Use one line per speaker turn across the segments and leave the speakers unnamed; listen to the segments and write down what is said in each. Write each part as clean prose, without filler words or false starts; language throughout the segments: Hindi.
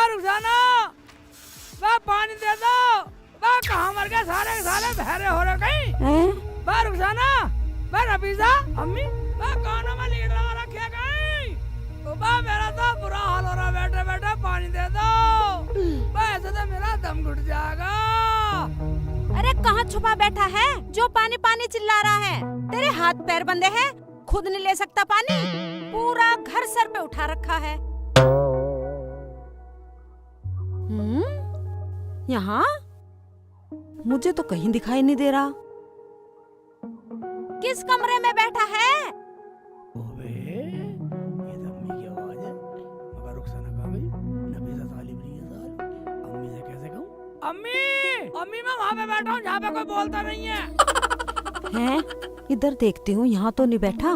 रुखसाना वह पानी दे दो। वह कहाँ मर गए सारे के सारे बहरे हो रहे कहीं। वह रुखसाना वह नफीसा अम्मी वह कानों में लीड लगा रखे कहीं। वह मेरा तो बुरा हाल हो रहा बैठे बैठे पानी दे दो। वह ऐसे तो मेरा दम घुट जाएगा।
अरे कहाँ छुपा बैठा है जो पानी पानी चिल्ला रहा है? तेरे हाथ पैर बंधे हैं, खुद नहीं ले सकता पानी, पूरा घर सर पे उठा रखा है। यहाँ मुझे तो कहीं दिखाई नहीं दे रहा। किस कमरे में बैठा है?
ओबे, ये तो अम्मी की आवाज है। मगर रुखसाना कहाँ गई? नफीसा साली बनी है साली। अम्मी से कैसे कहूँ? अम्मी, अम्मी मैं वहाँ पे बैठा हूँ जहाँ पे कोई बोलता नहीं है।
हैं? इधर देखती हूँ, यहाँ तो नहीं बैठा,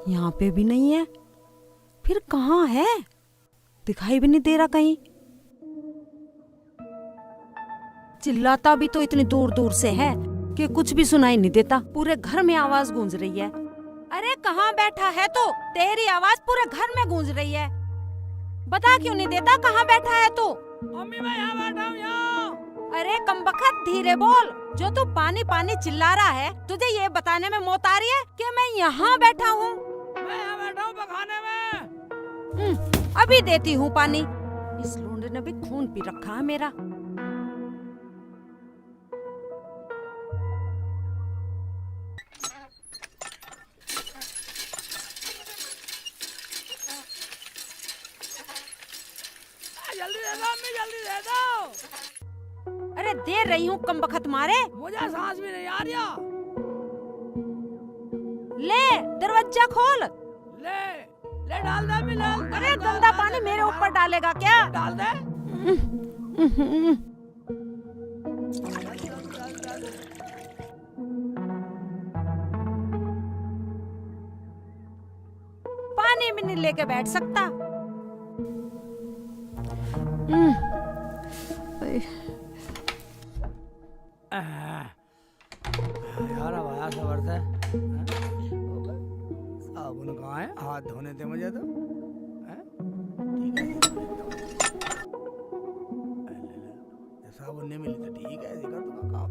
यहाँ पे भी नहीं है, फिर कहाँ है? दिखाई भी नहीं दे रहा कहीं। चिल्लाता भी तो इतनी दूर दूर से है कि कुछ भी सुनाई नहीं देता, पूरे घर में आवाज गूंज रही है। अरे कहाँ बैठा है तू? तेरी आवाज पूरे घर में गूंज रही है, बता क्यों नहीं देता कहाँ बैठा है तू?
अम्मी मैं यहाँ बैठा हूँ यहाँ।
अरे कमबख्त धीरे बोल, जो तू पानी पानी चिल्ला रहा है, तुझे ये बताने में मौत आ रही है कि मैं यहाँ बैठा हूँ?
मैं यहाँ बैठा हूँ पखाने में।
अभी देती हूँ पानी। इस लूंडे ने भी खून पी रखा है मेरा।
जल्दी दे दो अम्मी, जल्दी दे दो।
अरे दे रही हूँ कमबख्त मारे।
मुझे सांस भी नहीं आ रही।
ले दरवाजा खोल।
ले ले डाल दे अम्मी, डाल दे।
अरे गंदा पानी मेरे ऊपर डालेगा क्या?
डाल दे।
पानी भी नहीं लेके बैठ सकता।
यार अब आया खबर से। साबुन कहाँ है? हाथ धोने थे मुझे तो। ठीक है, साबुन नहीं मिली तो ठीक है, ऐसी कर दूंगा काम।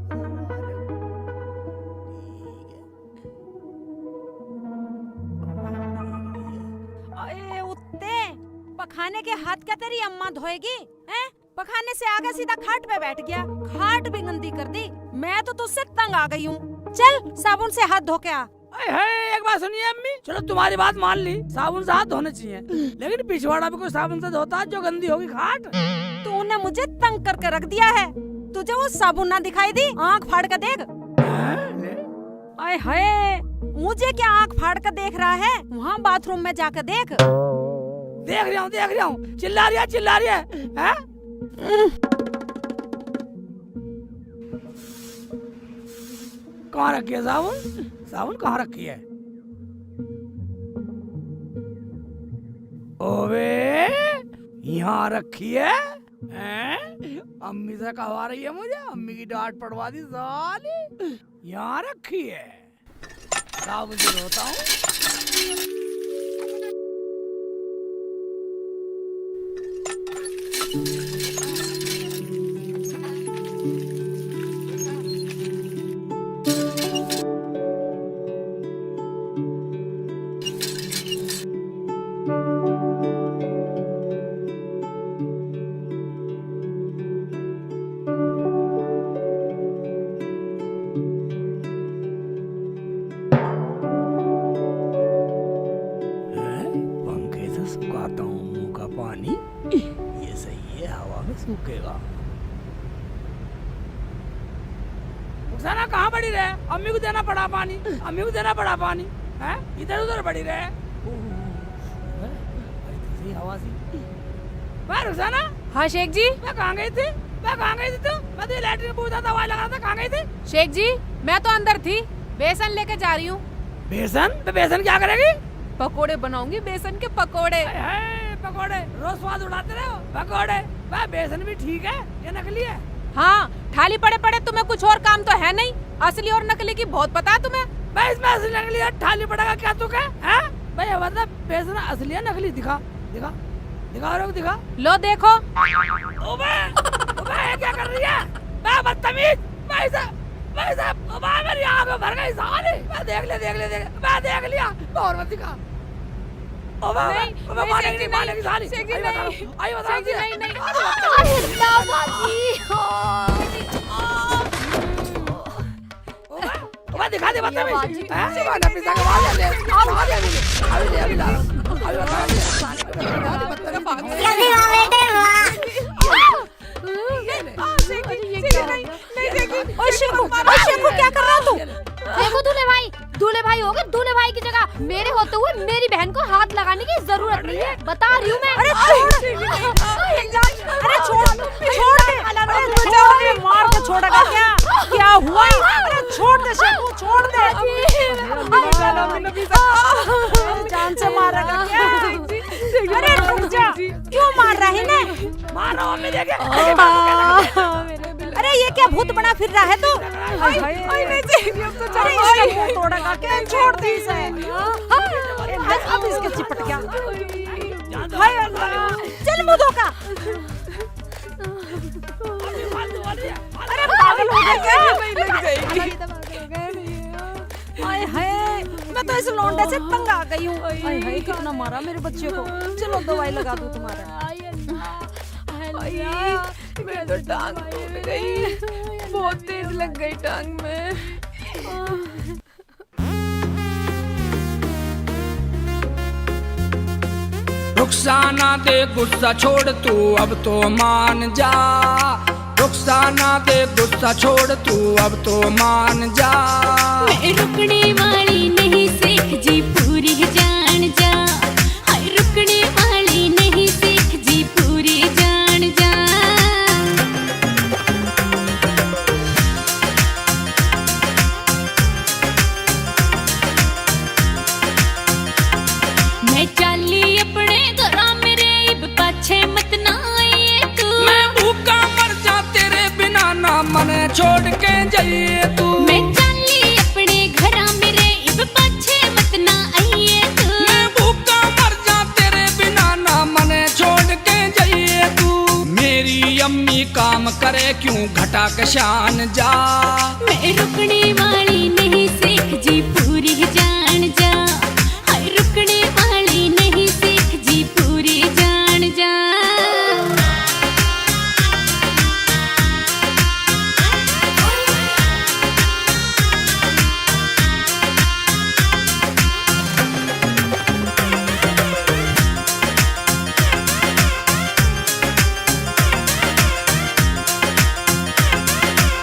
अरे उत्ते, पखाने के हाथ क्या तेरी अम्मा धोएगी? हैं? पखाने से आगे सीधा खाट पे बैठ गया, खाट भी गंदी कर दी। मैं तो तुझसे तंग आ गई हूँ। चल साबुन से हाथ धो के आ।
एक बात सुनिए अम्मी, चलो तुम्हारी बात मान ली, साबुन से हाथ धोने चाहिए, लेकिन पिछवाड़ा भी कोई साबुन से धोता है जो गंदी होगी खाट।
तूने मुझे तंग करके रख दिया है। तुझे वो साबुन ना दिखाई दी? आँख फाड़ कर देख। आए हाय, मुझे क्या आँख फाड़ कर देख रहा है? वहाँ बाथरूम में जाकर देख।
देख रहा हूँ, चिल्ला रही है? कहाँ रखी है साबुन? साबुन कहाँ रखी है? ओवे, यहाँ रखी है? अम्मी से कहवा रही है मुझे, अम्मी की डांट पड़वा दी साली। यहाँ रखी है, साबुन से धोता हूँ। सुखाता हूँ मुंह का पानी, ये सही है, हवा में सूखेगा। रुखसाना कहाँ पड़ी रहे? अम्मी को देना पड़ा पानी, अम्मी को देना पड़ा पानी। हैं? इधर उधर पड़ी रहे। हवा सी। वाह रुखसाना।
हाँ शेख जी।
मैं कहाँ गई थी? तू? मैं तो लैट्रिन पूछा था, दवाई लगा था, कहाँ गई थी?
शेख जी मैं तो अंदर थी, बेसन लेके जा रही हूँ।
बेसन? तो बेसन क्या करेगी?
पकोड़े बनाऊंगी, बेसन के पकोड़े।
पकोड़े रोज स्वाद उड़ाते रहे हो। पकोड़े वह बेसन भी ठीक है, ये नकली है।
हाँ थाली पड़े पड़े तुम्हें कुछ और काम तो है नहीं, असली और नकली की बहुत पता है तुम्हें।
भाई इसमें असली नकली है, थाली पड़ेगा क्या तू क्या? भाई मतलब बेसन असली है नकली? दिखा दिखा दिखा रहे हो, दिखा।
लो देखो।
ओबे ये क्या कर रही है? मैं बदतमीज। भाई साहब ओबे मेरी आंखों भर गई साले। मैं देख लिया। और मत दिखा। ओबे मानेगी साली।
शेख जी नहीं।
आई बता
शेख जी नहीं।
ओबे दिखा दे बदतमीज। हैं? मैं नफीसा के बाद ले। अभी ला। अभी बता दे।
शिकू क्या कर रहा तू?
देखो दूल्हे भाई हो गए। दूल्हे भाई की जगह मेरे होते हुए मेरी बहन को हाथ लगाने की जरूरत नहीं है, बता रही हूँ मैं।
अरे छोड़ दे, मार के छोड़ेगा क्या हुआ? अरे छोड़ दे शिकू, छोड़ दे। जान से मारेगा क्या? अरे रुक जा, क्यों मार रहा है ने?
मारो मम्मी देखे।
अरे ये क्या भूत बना फिर रहा है तू? तोड़ेगा क्या? छोड़ दे इसे। अब इसके चिपट गया। हाय अल्लाह, चल मुंह धोका। अरे पागल हो गया क्या? हाय हाय, मैं तो इस लौंडे से तंग आ गई हूँ। हाय हाय, कितना मारा मेरे बच्चे को। चलो दवाई लगा दूँ तुम्हारा।
मैं तो टांग टूट गई, बहुत तेज लग गई टांग में।
रुखसाना दे गुस्सा छोड़ तू अब तो मान जा। रुखसाना दे गुस्सा छोड़ तू अब तो मान जा।
मैं रुकने वाली नहीं सीख जी पूरी जान जा। हाय रुकने वाली नहीं सीख जी पूरी जान जा। मैं चाली अपने घरा मेरे इब पाछे मत ना आइए तू।
मैं भूखा मर जा तेरे बिना ना मने छोड़ के जाइए तू।
मैं चाली अपने घरा मेरे इब पाछे मत ना आइए तू।
मैं भूखा मर जा तेरे बिना ना मने छोड़ के जाइए तू। मेरी अम्मी काम करे क्यों घटा के शान जा।
मैं रुकने वाली नहीं सीख जी पूरी जान जा। हाय रुकने वाली नहीं सीख जी पूरी जान जा।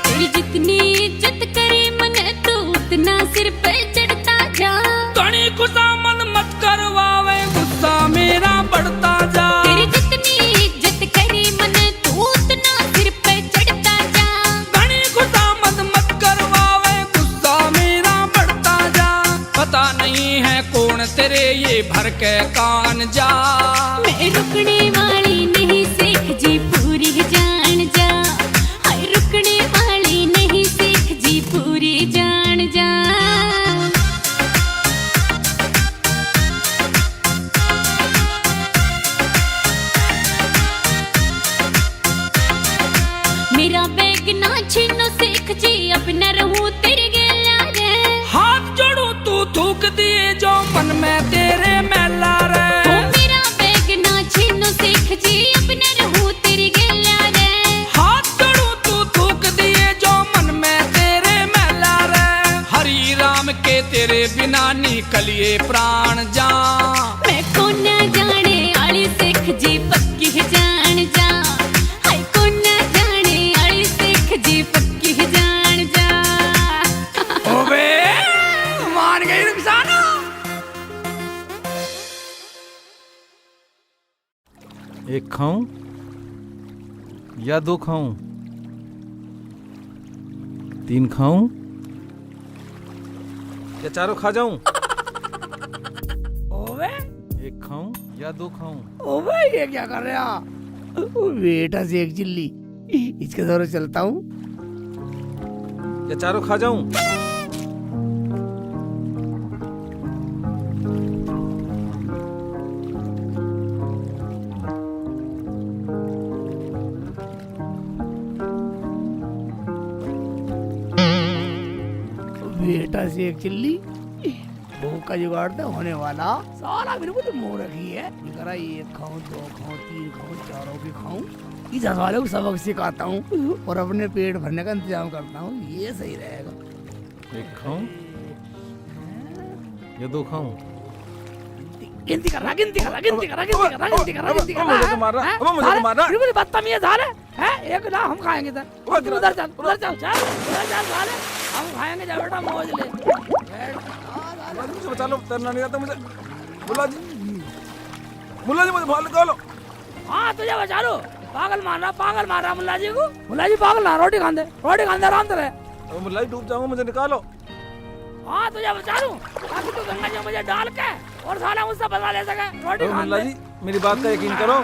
तेरी जितनी इज्जत करी मने तू उतना सिर पे चढ़ता जा।
तनी गुस्सा मन मत करवावे गुस्सा मेरा बढ़ता जा।
तेरी जितनी इज्जत करी मने तू उतना सिर पे चढ़ता जा।
तनी गुस्सा मत करवावे गुस्सा मेरा बढ़ता जा। पता नहीं है कौन तेरे ये भर के कान जा।
मैं रुकने वाली नहीं सीख जी पूरी जान जा। हाय रुकने वाली नहीं सीख जी पूरी जान जा। मेरा बैग ना छीनो सीख जी अब न रहूं तेरे गेला रे।
हाथ जोड़ू तू थूक दिए जो मन में तेरे मैला रे।
ओ मेरा बैग ना छीनो सीख जी अब न रहूं तेरे गेला रे।
हाथ जोड़ू तू थूक दिए जो मन में तेरे मैला रे। हरि राम के तेरे बिना निकलिए प्राण जा।
मैं कौन जाने आली सिख जी पक्की जान जा। हाय कौन जाने आली सिख जी पक्की जान जा।
ओबे मान गई रुखसाना।
एक खाऊं या दो खाऊं? 3 खाऊं या चारों खा जाऊं?
ओबे
एक खाऊं या दो खाऊं?
ओबे ये क्या कर रहे हो? बेटा से एक चिल्ली इसके दौरे चलता हूँ।
या चारों खा जाऊं?
से एक चिल्ली, भूख का जुगाड़ तो होने वाला। साला मेरे को तो मुंह रखी है, ये करा 1 खाऊं 2 खाऊं 3 खाऊं 4 की खाऊं, इस वाले को सबक सिखाता हूँ और अपने पेट भरने का इंतजाम करता हूँ, ये सही रहेगा।
1 खाऊं या 2 खाऊं?
गिनती कर रहा, गिनती कर रहा, गिनती कर रहा, गिनती कर रहा, गिनती कर रहा, गिनती कर रहा।
मुझे तो मार रहा, अब मुझे तो मार रहा।
बिल्कुल बदतमीज साले, हैं? एक ना हम खाएंगे इधर, उधर चल, उधर चल, साले, हम खाएंगे, जा बेटा मौज ले।
मुझे बचा लो, तैरना नहीं आता मुझे। मुल्ला जी मुझे बाहर निकालो।
हाँ तुझे बचा लो, पागल मार रहा मुल्ला जी को। मुल्ला जी पागल ना, रोटी खान दे आराम से रहे।
मुल्ला जी डूब जाऊंगा, मुझे निकालो।
हाँ तुझे बचा लूं, ताकि तू गंगा जी में मुझे डाल के और साला मुझसे बदला ले सके। रोटी खान
मुल्ला
दे।
जी मेरी बात का यकीन करो,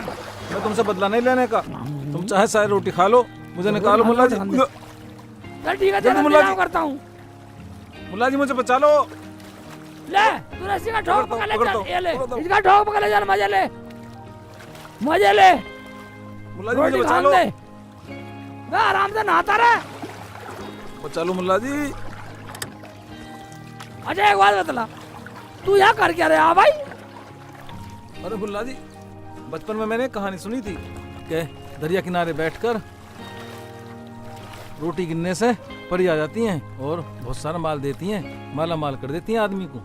मैं तुमसे बदला नहीं लेने का। तुम चाहे सारी रोटी खा लो, मुझे निकालो मुल्ला जी।
चल ठीक है,
जल्दी
तेरा
मुल्ला जी।
इंतजाम करता हूँ।
मुल्ला जी मुझे बचा लो।
ले तू रस्सी का ठोक पकड़ ले,
पकड़ता
चल
हूँ,
ये ले,
पकड़ता हूँ।
इसका ठोक पकड़ ले, चल मजे ले।
मुल्ला जी मुझे
रोटी
बचा
खान
लो।
दे, मैं आराम से नहाता रहे।
बचा लो मुल्ला जी।
अच्छा एक बात बतला, तू यहाँ कर क्या रहा भाई?
अरे मुल्ला जी, बचपन में मैंने एक कहानी सुनी थी कि दरिया किनारे बैठकर रोटी गिनने से परी आ जाती हैं और बहुत सारा माल देती हैं, माला माल कर देती हैं आदमी को।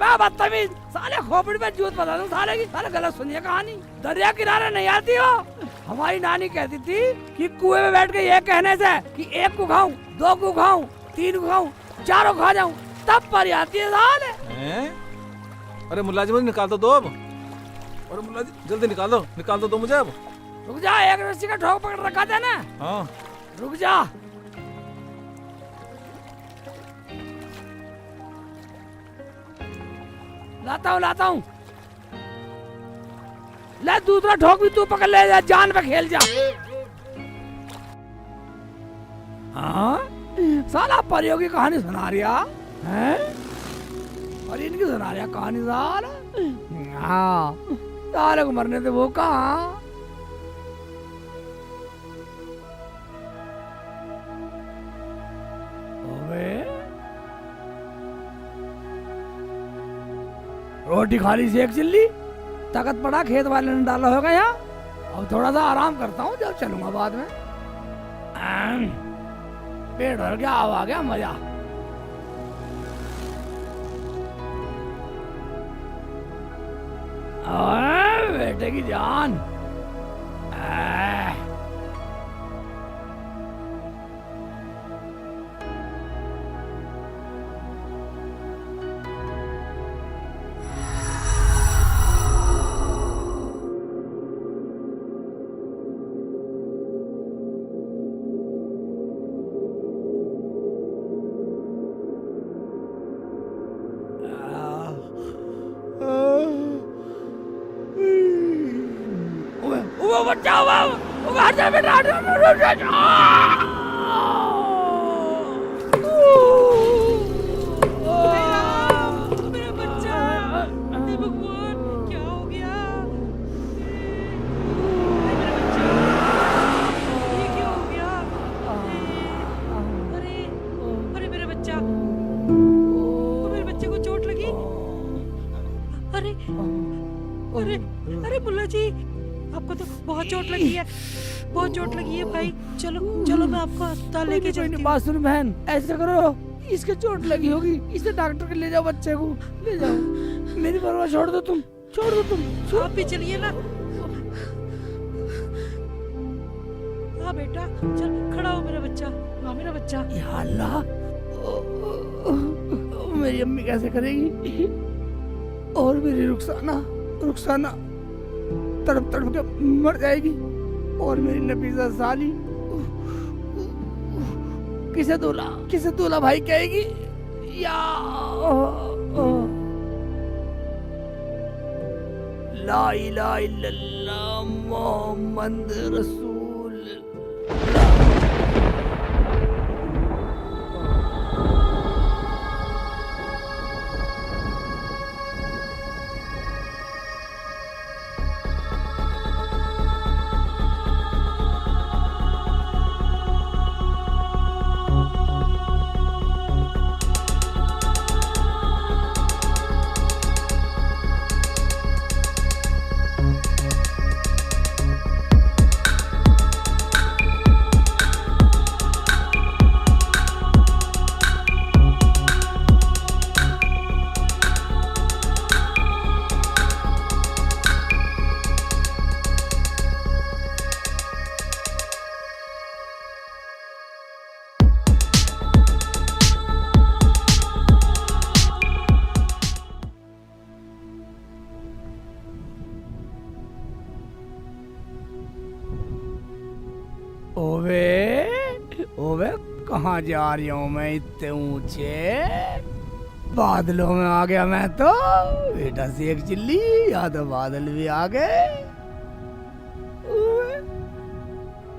मैं बदतमीज साले, खोपड़ी पे जूत बता दूं साले की। साले गलत सुनिए कहानी, दरिया किनारे नहीं आती हो। हमारी नानी कहती थी कि कुएं में बैठ के ये कहने से कि 1 को खाऊं 2 को खाऊं 3 को खाऊं 4 को खा जाऊं, तब परी आती है साले।
अरे मुल्ला जी मुझे निकाल दो अब। अरे मुल्ला जी जल्दी निकाल दो मुझे अब।
रुक जा, एक रस्सी का ठोक पकड़ रखा था ना।
हाँ
रुक जा, लाता हूँ। ले दूसरा ठोक भी तू पकड़ ले, जा जान पे खेल जा। हाँ साला परियों की कहानी सुना रिया है, और इनकी सुना रिया कहानी साला। हाँ साले को मरने दे, वो कहाँ। रोटी खाली से एक चिल्ली, ताकत पड़ा खेत वाले ने डाला होगा यहाँ। अब थोड़ा सा आराम करता हूँ, जब चलूंगा बाद में। पेट भर गया, अब आ गया मजा। बेटे की जान। बचाओ, हट जा बेटा, हट जा।
मेरा बच्चा, हे भगवान क्या हो गया? मेरा बच्चा, ये क्या हो गया? अरे मेरा बच्चा, मेरे बच्चे को चोट लगी। अरे मुल्ला जी, आपको तो बहुत चोट लगी है, बहुत चोट लगी है भाई। चलो मैं आपको अस्पताल लेके चलती हूँ।
बात सुन बहन, ऐसा करो, इसके चोट लगी होगी, इसे डॉक्टर के ले जाओ, बच्चे को ले जाओ। मेरी परवाह छोड़ दो तुम।
आप भी चलिए ना। हाँ बेटा, चल खड़ा हो मेरा बच्चा। हाँ मेरा बच्चा।
या अल्लाह, मेरी अम्मी कैसे करेगी, और मेरी रुखसाना तड़प के मर जाएगी, और मेरी नफीसा साली किसे दूल्हा भाई कहेगी। या ला इलाहा इल्लल्लाह मोहम्मद रसूल। ओवे कहाँ जा रही हूँ मैं इतने ऊंचे बादलों में आ गया मैं तो। बेटा शेख चिल्ली, या तो बादल भी आ गए। ओवे,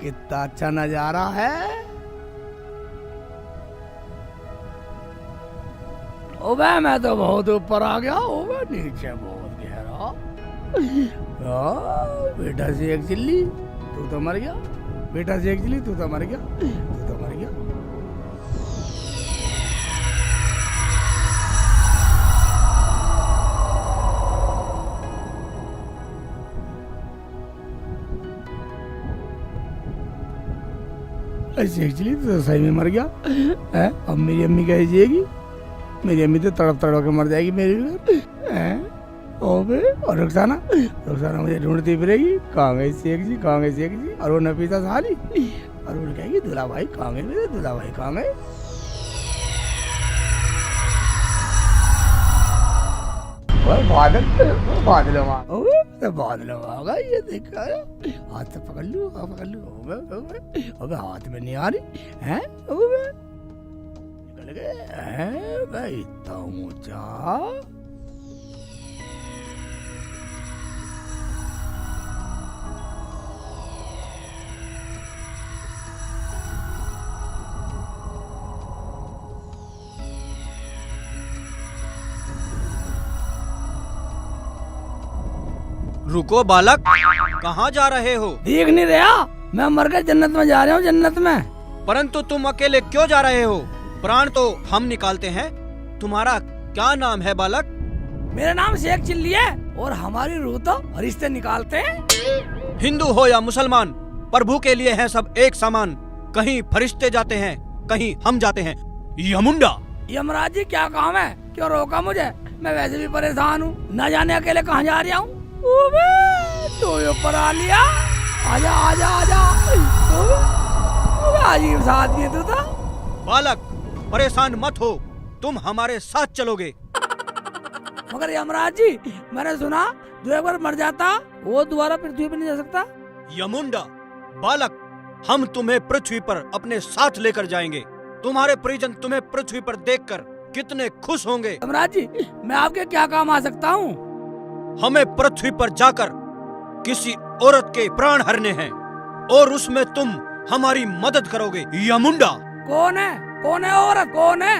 कितना अच्छा नजारा है। ओवे मैं तो बहुत ऊपर आ गया। ओवे नीचे बहुत गहरा। बेटा शेख चिल्ली तू तो मर गया। बेटा शेख चिल्ली तू तो मर गया। तू तो मर गया। शेख चिल्ली तू तो सही में मर गया है। अब मेरी अम्मी कैसे जिएगी? मेरी अम्मी तो तड़प तड़प के मर जाएगी मेरी हैं। ओबे और रुखसाना मुझे ढूंढती फिरेगी, कहाँ गए शेख जी, कहाँ गए शेख जी। और वो नफीसा साली, और वो कहेगी दूल्हा भाई कहाँ गए, मेरे दूल्हा भाई कहाँ गए। बादल होगा ये देखा। हाथ से पकड़ लूं, पकड़ लूं। अबे हाथ में नहीं आ रही है। निकल गए इतना ऊंचा।
रुको बालक, कहाँ जा रहे हो?
देख नहीं रहा? मैं मर कर जन्नत में जा रहा हूँ, जन्नत में।
परंतु तुम अकेले क्यों जा रहे हो? प्राण तो हम निकालते हैं। तुम्हारा क्या नाम है बालक?
मेरा नाम शेख चिल्ली है और हमारी रूह तो फरिश्ते निकालते हैं।
हिंदू हो या मुसलमान, प्रभु के लिए है सब एक समान। कहीं फरिश्ते जाते हैं, कहीं हम जाते हैं। यमुंडा।
यमराज जी क्या काम है? क्यों रोका मुझे? मैं वैसे भी परेशान हूँ, न जाने अकेले कहाँ जा रहा हूँ। तो ऊपर आ लिया। आजा आजा आजा। अजीब सा आदमी तू तो।
बालक परेशान मत हो, तुम हमारे साथ चलोगे।
मगर यमराज जी मैंने सुना जो एक बार मर जाता वो दोबारा पृथ्वी पर नहीं जा सकता।
यमुंडा बालक, हम तुम्हें पृथ्वी पर अपने साथ लेकर जाएंगे। तुम्हारे परिजन तुम्हें पृथ्वी पर देखकर कितने खुश होंगे।
यमराज जी मैं आपके क्या काम आ सकता हूँ?
हमें पृथ्वी पर जाकर किसी औरत के प्राण हरने हैं और उसमें तुम हमारी मदद करोगे। यमुंडा।
कौन है? कौन है औरत? कौन है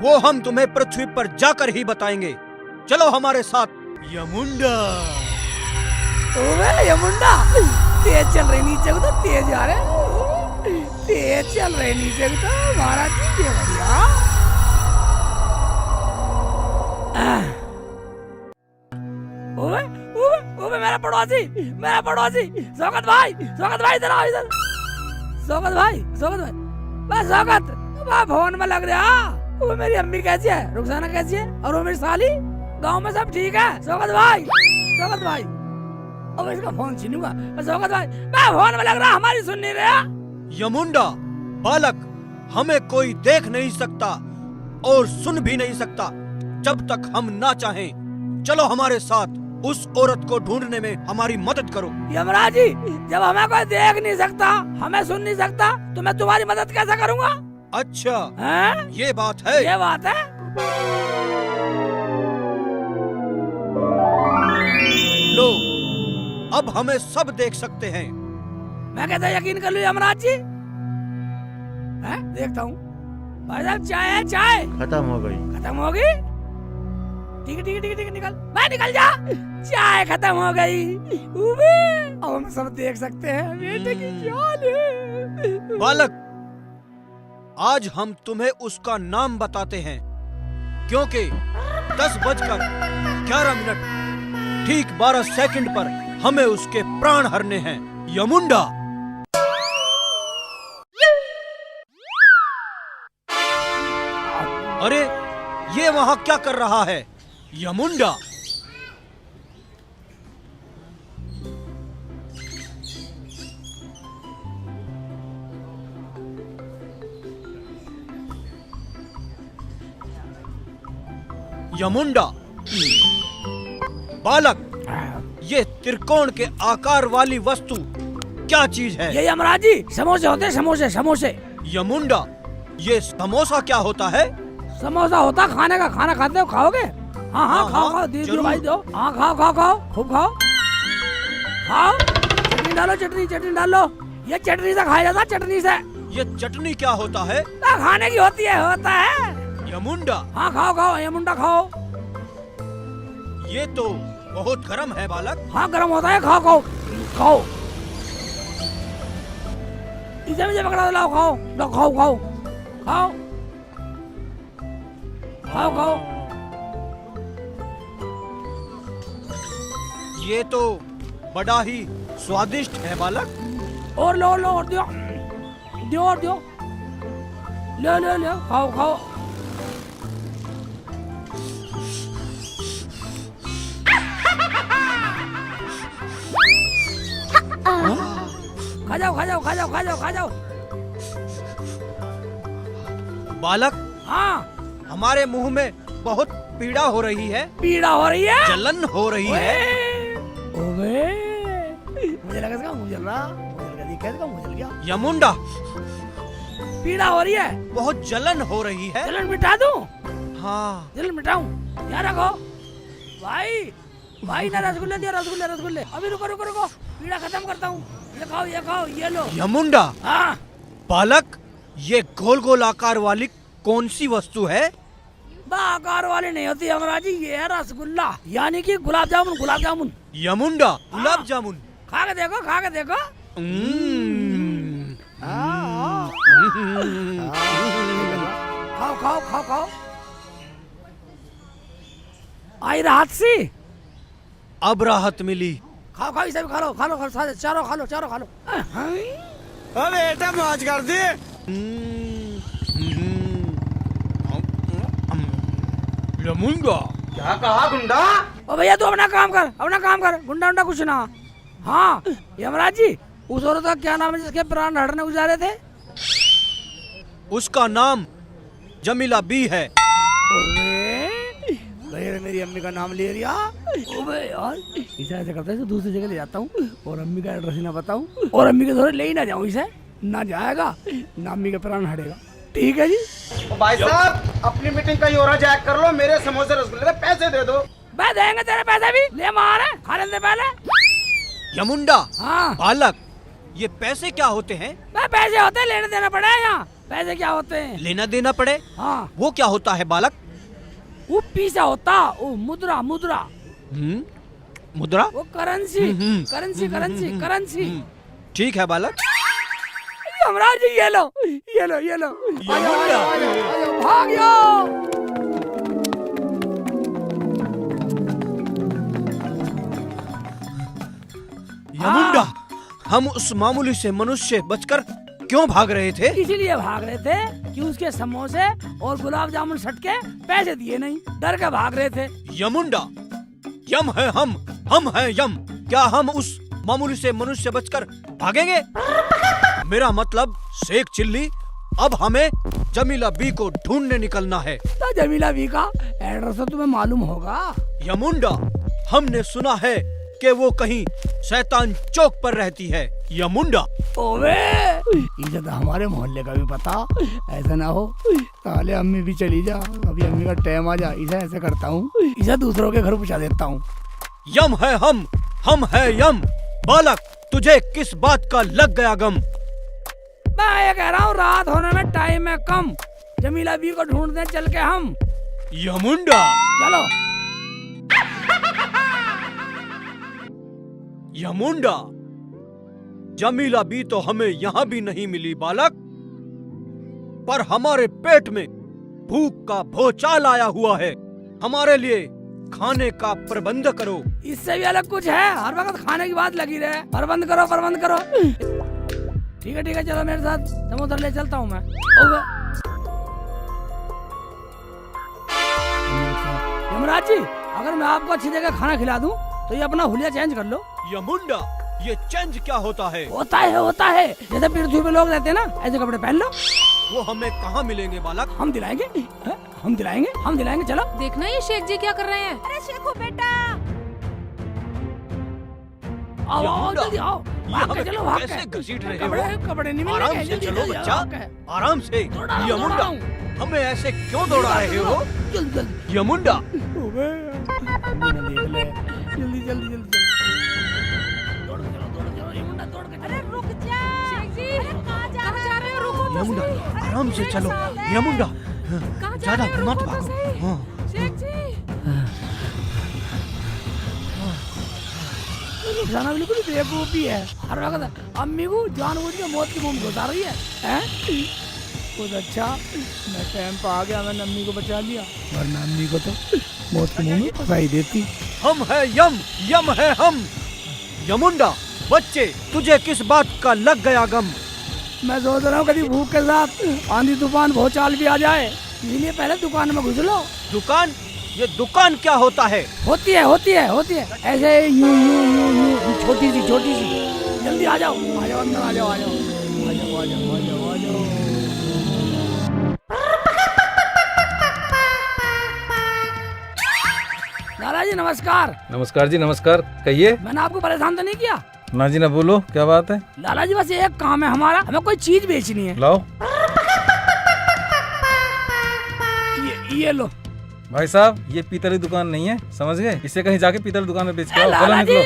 वो? हम तुम्हें पृथ्वी पर जाकर ही बताएंगे। चलो हमारे साथ। यमुंडा।
ओए यमुंडा, तेज चल रही नीचे को तो तेज जा रहे। तेज चल रहे नीचे को तो महाराज जी के बढ़िया। ओए ओए ओए मेरा पड़ोसी शौकत भाई इधर आओ इधर। शौकत भाई बस शौकत मैं फोन में लग रहा। वो मेरी अम्मी कैसी है, रुखसाना कैसी है, और वो मेरी साली, गांव में सब ठीक है? शौकत भाई अब इसका फोन छीनूंगा। शौकत भाई मैं फोन में लग रहा, हमारी सुन नहीं रहा।
यमुंडा बालक, हमें कोई देख नहीं सकता और सुन भी नहीं सकता जब तक हम ना चाहें। चलो हमारे साथ, उस औरत को ढूंढने में हमारी मदद करो।
यमराज जी जब हमें कोई देख नहीं सकता, हमें सुन नहीं सकता, तो मैं तुम्हारी मदद कैसे करूंगा?
अच्छा
हैं?
ये बात है।
ये बात है।
लो, अब हमें सब देख सकते हैं।
मैं कहता यकीन कर लूं यमराज जी? हैं? देखता हूँ। भाई साहब चाय है? चाय
खत्म हो गई।
ठीक है निकल। भाई निकल जा। चाय खत्म हो गई। अब हम सब देख सकते हैं बेटे की जान है।
बालक, आज हम तुम्हें उसका नाम बताते हैं, क्योंकि 10:11 ठीक 12 सेकंड पर हमें उसके प्राण हरने हैं। यमुंडा। अरे ये वहां क्या कर रहा है? यमुंडा। यमुंडा। बालक, ये त्रिकोण के आकार वाली वस्तु क्या चीज है?
ये यमराज जी समोसे होते हैं, समोसे समोसे।
यमुंडा, ये समोसा क्या होता है?
समोसा होता खाने का, खाना खाते हो, खाओगे? हाँ हाँ खाओ खाओ, दीदी
जरूर।
भाई दो। हाँ खाओ खाओ खाओ, खूब खाओ खाओ। चटनी डालो, चटनी चटनी डालो। ये चटनी से खाया जाता है, चटनी से।
ये चटनी क्या होता है?
खाने की होती है, होता है।
यमुंडा,
हाँ खाओ खाओ, ये मुंडा खाओ।
ये तो बहुत गर्म है बालक।
हाँ गर्म होता है, खाओ खाओ खाओ। इसे मुझे पकड़ा दो, लाओ खाओ, लो खाओ खाओ खाओ खाओ खाओ।
ये तो बड़ा ही स्वादिष्ट है बालक।
और लो और दियो, दियो और दियो। ले ले ले, खाओ खाओ। खा जाओ खा जाओ खा जाओ खा जाओ खा जाओ।
बालक,
हाँ
हमारे मुंह में बहुत पीड़ा हो रही है,
पीड़ा हो रही है,
जलन हो रही है।
ओए मुझे लगा इसका मुंह जल रहा, मुझे लगा ये कैसे का मुंह जल गया।
यमुंडा,
पीड़ा हो रही है,
बहुत जलन हो रही है।
जलन मिटा दूं?
हाँ।
जलन मिटाऊं? क्या रखो भाई, भाई ना रसगुल्ले दिया, रसगुल्ले रसगुल्ले। अभी रुको रुको रुको, पीड़ा खत्म करता हूँ। ये खाओ ये लो।
यमुंडा,
हाँ
बालक, ये गोल गोल आकार वाली कौन सी वस्तु है?
आकार वाली नहीं होती यमराज जी, ये है रसगुल्ला, यानी कि गुलाब जामुन, गुलाब जामुन।
यमुंडा, गुलाब जामुन।
खा के देखो, खा के देखो। खाओ खाओ खाओ खाओ। आई राहत सी।
अब राहत मिली।
खाओ खाओ, इसे भी खा लो खा लो, चारों खा लो, चारों खा लो।
अबे बेटा मौज कर दे।
यमुंडा,
क्या कहा गुंडा?
ओ भैया तू अपना काम कर, अपना काम कर, गुंडा उंडा कुछ ना। हाँ यमराज जी, उस औरत का क्या नाम है जिसके प्राण हड़ने गुजारे थे?
उसका नाम जमीला बी है।
ओए, मेरी अम्मी का नाम ले लिया। ओबे यार, इसे ऐसे करता है तो दूसरी जगह ले जाता हूँ और अम्मी का एड्रेस ना बताऊँ और अम्मी के दौरे ले ही ना जाऊँ। इसे ना जाएगा ना अम्मी के प्राण हटेगा। ठीक है जी।
भाई साहब, अपनी मीटिंग कहीं और जैक कर लो, मेरे समोसे रसगुल्ले के पैसे दे दो।
मैं देंगे तेरे पैसे भी, ले मार खा लेने पहले।
यमुंडा,
हाँ
बालक, ये पैसे क्या होते हैं?
मैं पैसे होते हैं, लेने देना पड़े यहाँ। पैसे क्या होते हैं?
लेना देना पड़े?
हाँ
वो क्या होता है बालक?
वो पीसा होता, वो मुद्रा मुद्रा।
मुद्रा?
वो करेंसी करेंसी करेंसी करेंसी।
ठीक है बालक।
यमराज जी ये लो ये लो ये लो। आ जाओ, भाग जाओ।
यमुंडा, हम उस मामूली से मनुष्य बचकर क्यों भाग रहे थे?
इसीलिए भाग रहे थे कि उसके समोसे और गुलाब जामुन सटके पैसे दिए नहीं, डर के भाग रहे थे।
यमुंडा, यम है हम है यम। क्या हम उस मामूली से मनुष्य बचकर भागेंगे? मेरा मतलब शेख चिल्ली, अब हमें जमीला बी को ढूंढने निकलना है।
तो जमीला बी का एड्रेस तो तुम्हें मालूम होगा।
यमुंडा, हमने सुना है कि वो कहीं शैतान चौक पर रहती है। यमुंडा,
ओवे, इसे तो हमारे मोहल्ले का भी पता। ऐसा ना हो ताले अम्मी भी चली जा, अभी अम्मी का टाइम आ जा। इसे ऐसे करता हूँ, इसे दूसरों के घर पहुँचा देता हूँ।
यम है हम है यम। बालक, तुझे किस बात का लग गया गम?
मैं ये कह रहा हूँ, रात होने में टाइम है कम, जमीला बी को ढूंढने चल के हम।
यमुंडा,
चलो।
यमुंडा, जमीला बी तो हमें यहाँ भी नहीं मिली बालक, पर हमारे पेट में भूख का भूचाल आया हुआ है। हमारे लिए खाने का प्रबंध करो।
इससे भी अलग कुछ है, हर वक्त खाने की बात लगी रहे। प्रबंध करो प्रबंध करो। ठीक है चलो मेरे साथ, समुद्र ले चलता हूँ मैं। यमराज जी, अगर मैं आपको अच्छी जगह खाना खिला दूं तो ये अपना हुलिया चेंज कर लो।
यमुंडा, ये चेंज क्या होता है?
होता है जैसे पृथ्वी पे लोग रहते हैं ना, ऐसे कपड़े पहन लो।
वो हमें कहाँ मिलेंगे बालक?
हम दिलाएंगे हम दिलाएंगे। चलो
देखना ये शेख जी क्या कर रहे हैं।
अरे शेखू बेटा,
आओ
यमुना,
जल्दी आओ,
ये
भाग के
हमें
चलो, भाग के।
कैसे घसीट रहे
कपड़े
हो?
कपड़े नहीं मिल
आराम
रहे,
से
जल्दी
चलो
जल्दी
बच्चा,
आओ, के।
आराम से।
दौड़ा रहा हूं,
यमुना,
दौड़ा रहा हूं।
हमें ऐसे क्यों दौड़ा रहे हो?
जल्दी जल्दी
यमुना,
ओबे, अम्मी ने देख ले, जल्दी जल्दी जल्दी दौड़ के चलो, यमुना दौड़ के
अरे रुक जा शेख जी, अरे कहाँ जा रहे हो? रुको तो
यमुना,
सही।
आराम से चलो। यमुना,
कहाँ जा
ज्यादा
रहे हो?
मत
रुको तो
भागो।
सही।
हाँ।
शेख जी
जाना बिल्कुल बेवकूफी है, हर वक्त अम्मी को जानबूझ के मौत की मुंह में घुसा रही है, हैं? बहुत अच्छा, मैं टाइम पर आ गया, मैंने अम्मी को बचा लिया, वरना अम्मी को तो मौत के मुंह में फंसा ही देती।
हम है यम, यम है हम। यमुंडा, बच्चे, तुझे किस बात का लग गया गम?
मैं सोच रहा हूँ कभी भूख के साथ आंधी तूफान भूचाल भी आ जाए, इसलिए पहले दुकान में घुस लो।
दुकान? ये दुकान क्या होता है?
होती है होती है होती है, ऐसे यूं यूं यूं यूं छोटी सी जल्दी आ जाओ, आ जाओ अंदर, आ जाओ आ जाओ आ जाओ आ जाओ आ जाओ आ जाओ। लाला जी नमस्कार।
नमस्कार जी, नमस्कार। कहिए।
मैंने आपको परेशान तो नहीं किया?
ना जी ना, बोलो क्या बात है।
लाला जी बस एक काम है हमारा, हमें कोई चीज बेचनी है।
लाओ।
ये लो।
भाई साहब, ये पीतल की दुकान नहीं है, समझ गए? इसे कहीं जाके पीतल दुकान में बेच के आओ। चलो
लाला
निकलो।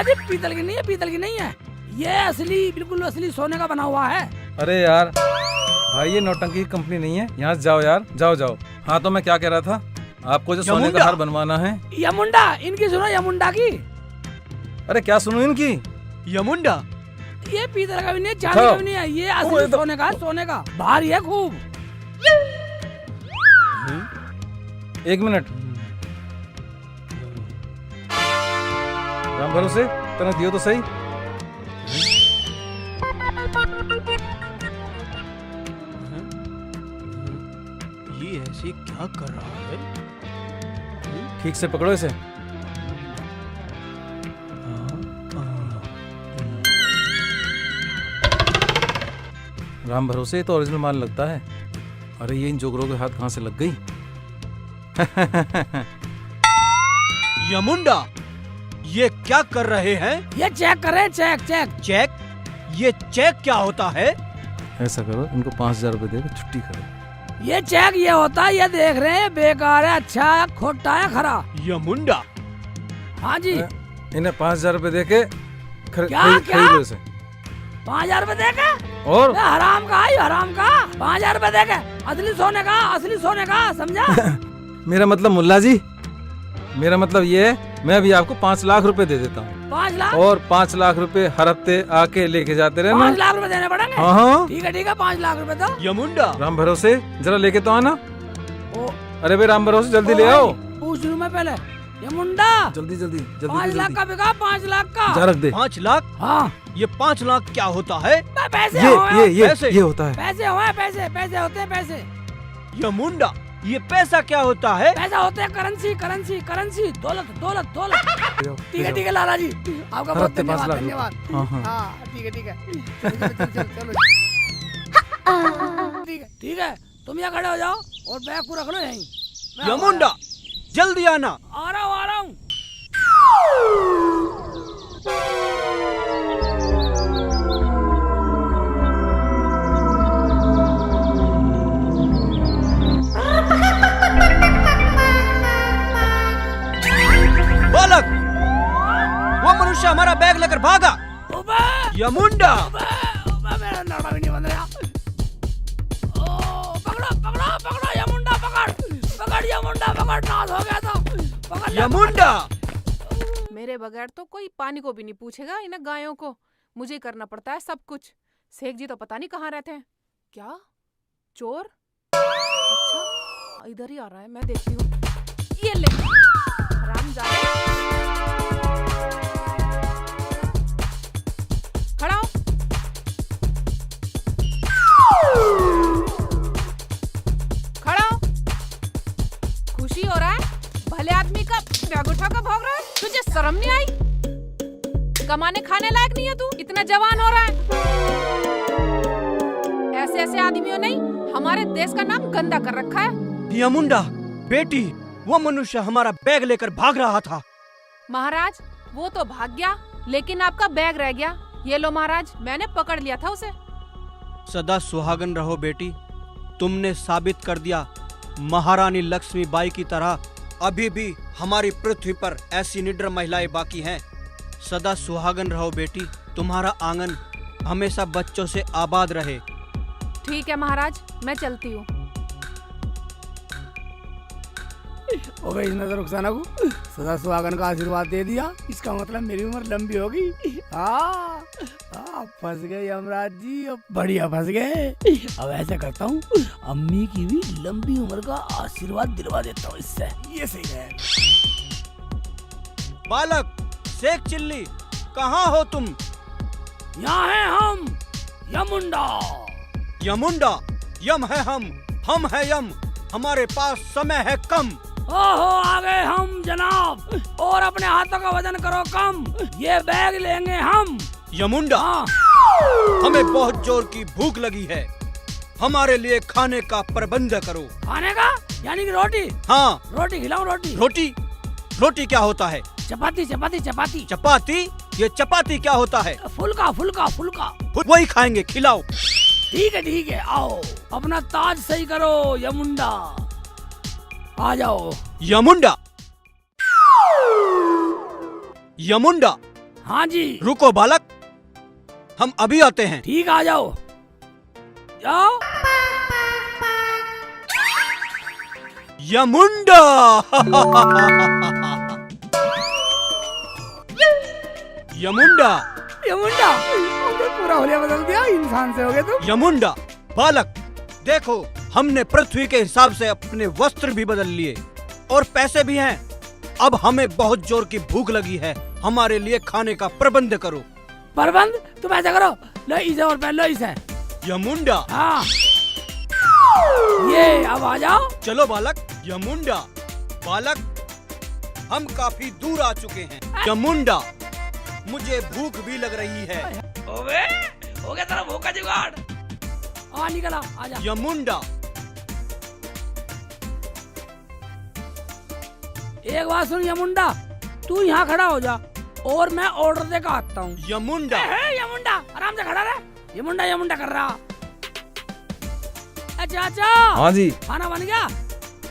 जी पीतल की नहीं है, पीतल की नहीं है, ये असली, बिल्कुल असली सोने का बना हुआ है।
अरे यार भाई, ये नौटंकी की कंपनी नहीं है, यहाँ से जाओ यार, जाओ जाओ। हाँ तो मैं क्या कह रहा था, आपको जो सोने का हार बनवाना है।
यमुंडा, इनकी सुनो, यमुंडा की।
अरे क्या सुनो इनकी?
यमुंडा,
ये पीतल का भी नहीं है, चांदी का भी नहीं है, ये असली सोने का है, सोने का, भारी है खूब।
एक मिनट, राम भरोसे तने दियो तो सही।
ये ऐसे क्या कर रहा है?
ठीक से पकड़ो इसे। राम भरोसे तो ओरिजिनल माल लगता है। अरे ये इन जोगरों के हाथ कहाँ से लग गई?
यमुंडा, ये क्या कर रहे हैं?
ये चेक करे, चेक चेक।
चेक? ये चेक क्या होता है?
ऐसा करो, इनको 5,000 रुपए देकर छुट्टी करो।
ये चेक ये होता है, ये देख रहे हैं, बेकार है, अच्छा है, खोटा है, खरा।
यमुंडा,
हाँ जी।
इन्हें 5,000 रुपए देके
क्या?
खरीद लो इसे।
5,000 रुपए देके?
और
हराम का, हराम का। 5,000 रुपए देके असली सोने का, असली सोने का, समझा?
मेरा मतलब मुल्ला जी, मेरा मतलब ये है, मैं अभी आपको 5 लाख रुपए दे देता हूँ।
5 लाख?
और 5 लाख रुपए हर हफ्ते आके लेके जाते रहना।
5 लाख रुपए देने पड़ेंगे?
हाँ हाँ
ठीक है 5 लाख रुपए दो।
यमुंडा,
राम भरोसे जरा लेके तो आना।
ओ,
अरे भाई राम भरोसे जल्दी ले आओ।
पूछ लूं मैं पहले। ये मुंडा
जल्दी जल्दी
5 लाख का बिका, 5 लाख का।
जा रख दे।
5 लाख?
हाँ।
ये 5 लाख क्या होता है?
पैसे
पैसे?
होता है।
पैसे हुए, पैसे होते हैं, पैसे।
यमुंडा, ये पैसा क्या होता है?
पैसा होते हैं करेंसी, करेंसी, करेंसी, दौलत, दौलत, दौलत। ठीक है लाला जी, आपका बहुत धन्यवाद, धन्यवाद। हाँ ठीक है चलो। ठीक है, तुम यहाँ खड़े हो जाओ और बैग को रख लो यहीं।
यमुंडा, जल्दी आना।
आ रहा हूँ।
बालक, वो मनुष्य हमारा बैग लेकर भागा। यमुंडा,
मेरा नाड़ा भी नहीं बन रहा। पकड़ो यमुंडा, पकड़ यमुंडा, पकड़, नाश हो गया था। पकड़
यमुंडा।
मेरे बगैर तो कोई पानी को भी नहीं पूछेगा, इन गायों को मुझे करना पड़ता है सब कुछ। शेख जी तो पता नहीं कहाँ रहते हैं। क्या चोर? अच्छा इधर ही आ रहा है, मैं देखती हूँ। ये ले हरामजादा, खड़ा हो। खड़ा हो। खुशी हो रहा है? भले आदमी का बैग उठा कर भाग रहा है। तुझे शर्म नहीं आई? कमाने खाने लायक नहीं है तू? इतना जवान हो रहा है। ऐसे ऐसे आदमियों ने हमारे देश का नाम गंदा कर रखा है।
यमुंडा बेटी, वो मनुष्य हमारा बैग लेकर भाग रहा था।
महाराज वो तो भाग गया, लेकिन आपका बैग रह गया। ये लो महाराज, मैंने पकड़ लिया था उसे।
सदा सुहागन रहो बेटी। तुमने साबित कर दिया महारानी लक्ष्मीबाई की तरह अभी भी हमारी पृथ्वी पर ऐसी निडर महिलाएं बाकी हैं। सदा सुहागन रहो बेटी। तुम्हारा आंगन हमेशा बच्चों से आबाद रहे।
ठीक है महाराज, मैं चलती हूँ।
हो गई इसने तो रुखसाना को सदा सुहागन का आशीर्वाद दे दिया। इसका मतलब मेरी उम्र लंबी होगी। हाँ फंस गए यमराज जी, अब बढ़िया फंस गए। अब ऐसा करता हूँ, अम्मी की भी लंबी उम्र का आशीर्वाद दिलवा देता हूँ इससे। ये सही है।
बालक शेख चिल्ली, कहाँ हो तुम?
यहाँ है हम यमुंडा।
यमुंडा? यम है हम है यम। हमारे पास समय है कम।
ओहो आ गए हम जनाब, और अपने हाथों का वजन करो कम। ये बैग लेंगे हम।
यमुंडा, हमें बहुत जोर की भूख लगी है। हमारे लिए खाने का प्रबंध करो।
खाने का यानी कि रोटी?
हाँ,
रोटी खिलाओ। रोटी?
रोटी क्या होता है?
चपाती चपाती चपाती।
चपाती? ये चपाती क्या होता है?
फुल्का फुल्का फुल्का।
वही खाएंगे, खिलाओ।
ठीक है, आओ अपना ताज सही करो यमुंडा। आ जाओ।
यमुंडा? यमुंडा?
हाँ जी।
रुको बालक, हम अभी आते हैं।
ठीक, आ जाओ। जाओ।
यमुंडा! यमुंडा!
यमुंडा, हमने पूरा होलिया बदल दिया, इंसान से हो गए तुम।
यमुंडा, बालक देखो, हमने पृथ्वी के हिसाब से अपने वस्त्र भी बदल लिए और पैसे भी हैं। अब हमें बहुत जोर की भूख लगी है। हमारे लिए खाने का प्रबंध करो।
प्रबंध? तुम ऐसा करो, लो इसे और पहन लो इसे।
यमुंडा?
हाँ, ये अब आ जाओ।
चलो बालक। यमुंडा, बालक हम काफी दूर आ चुके हैं। यमुंडा, मुझे भूख भी लग रही है।
ओवे, हो गया तेरा भूख का जुगाड़। आ निकला, आजा।
यमुंडा,
एक बात सुन यमुंडा, तू यहाँ खड़ा हो जा और मैं ऑर्डर दे कर आता हूँ।
यमुंडा।
यमुंडा आराम से खड़ा रहे। यमुंडा कर रहा। चाचा।
हाँ जी।
खाना बन गया?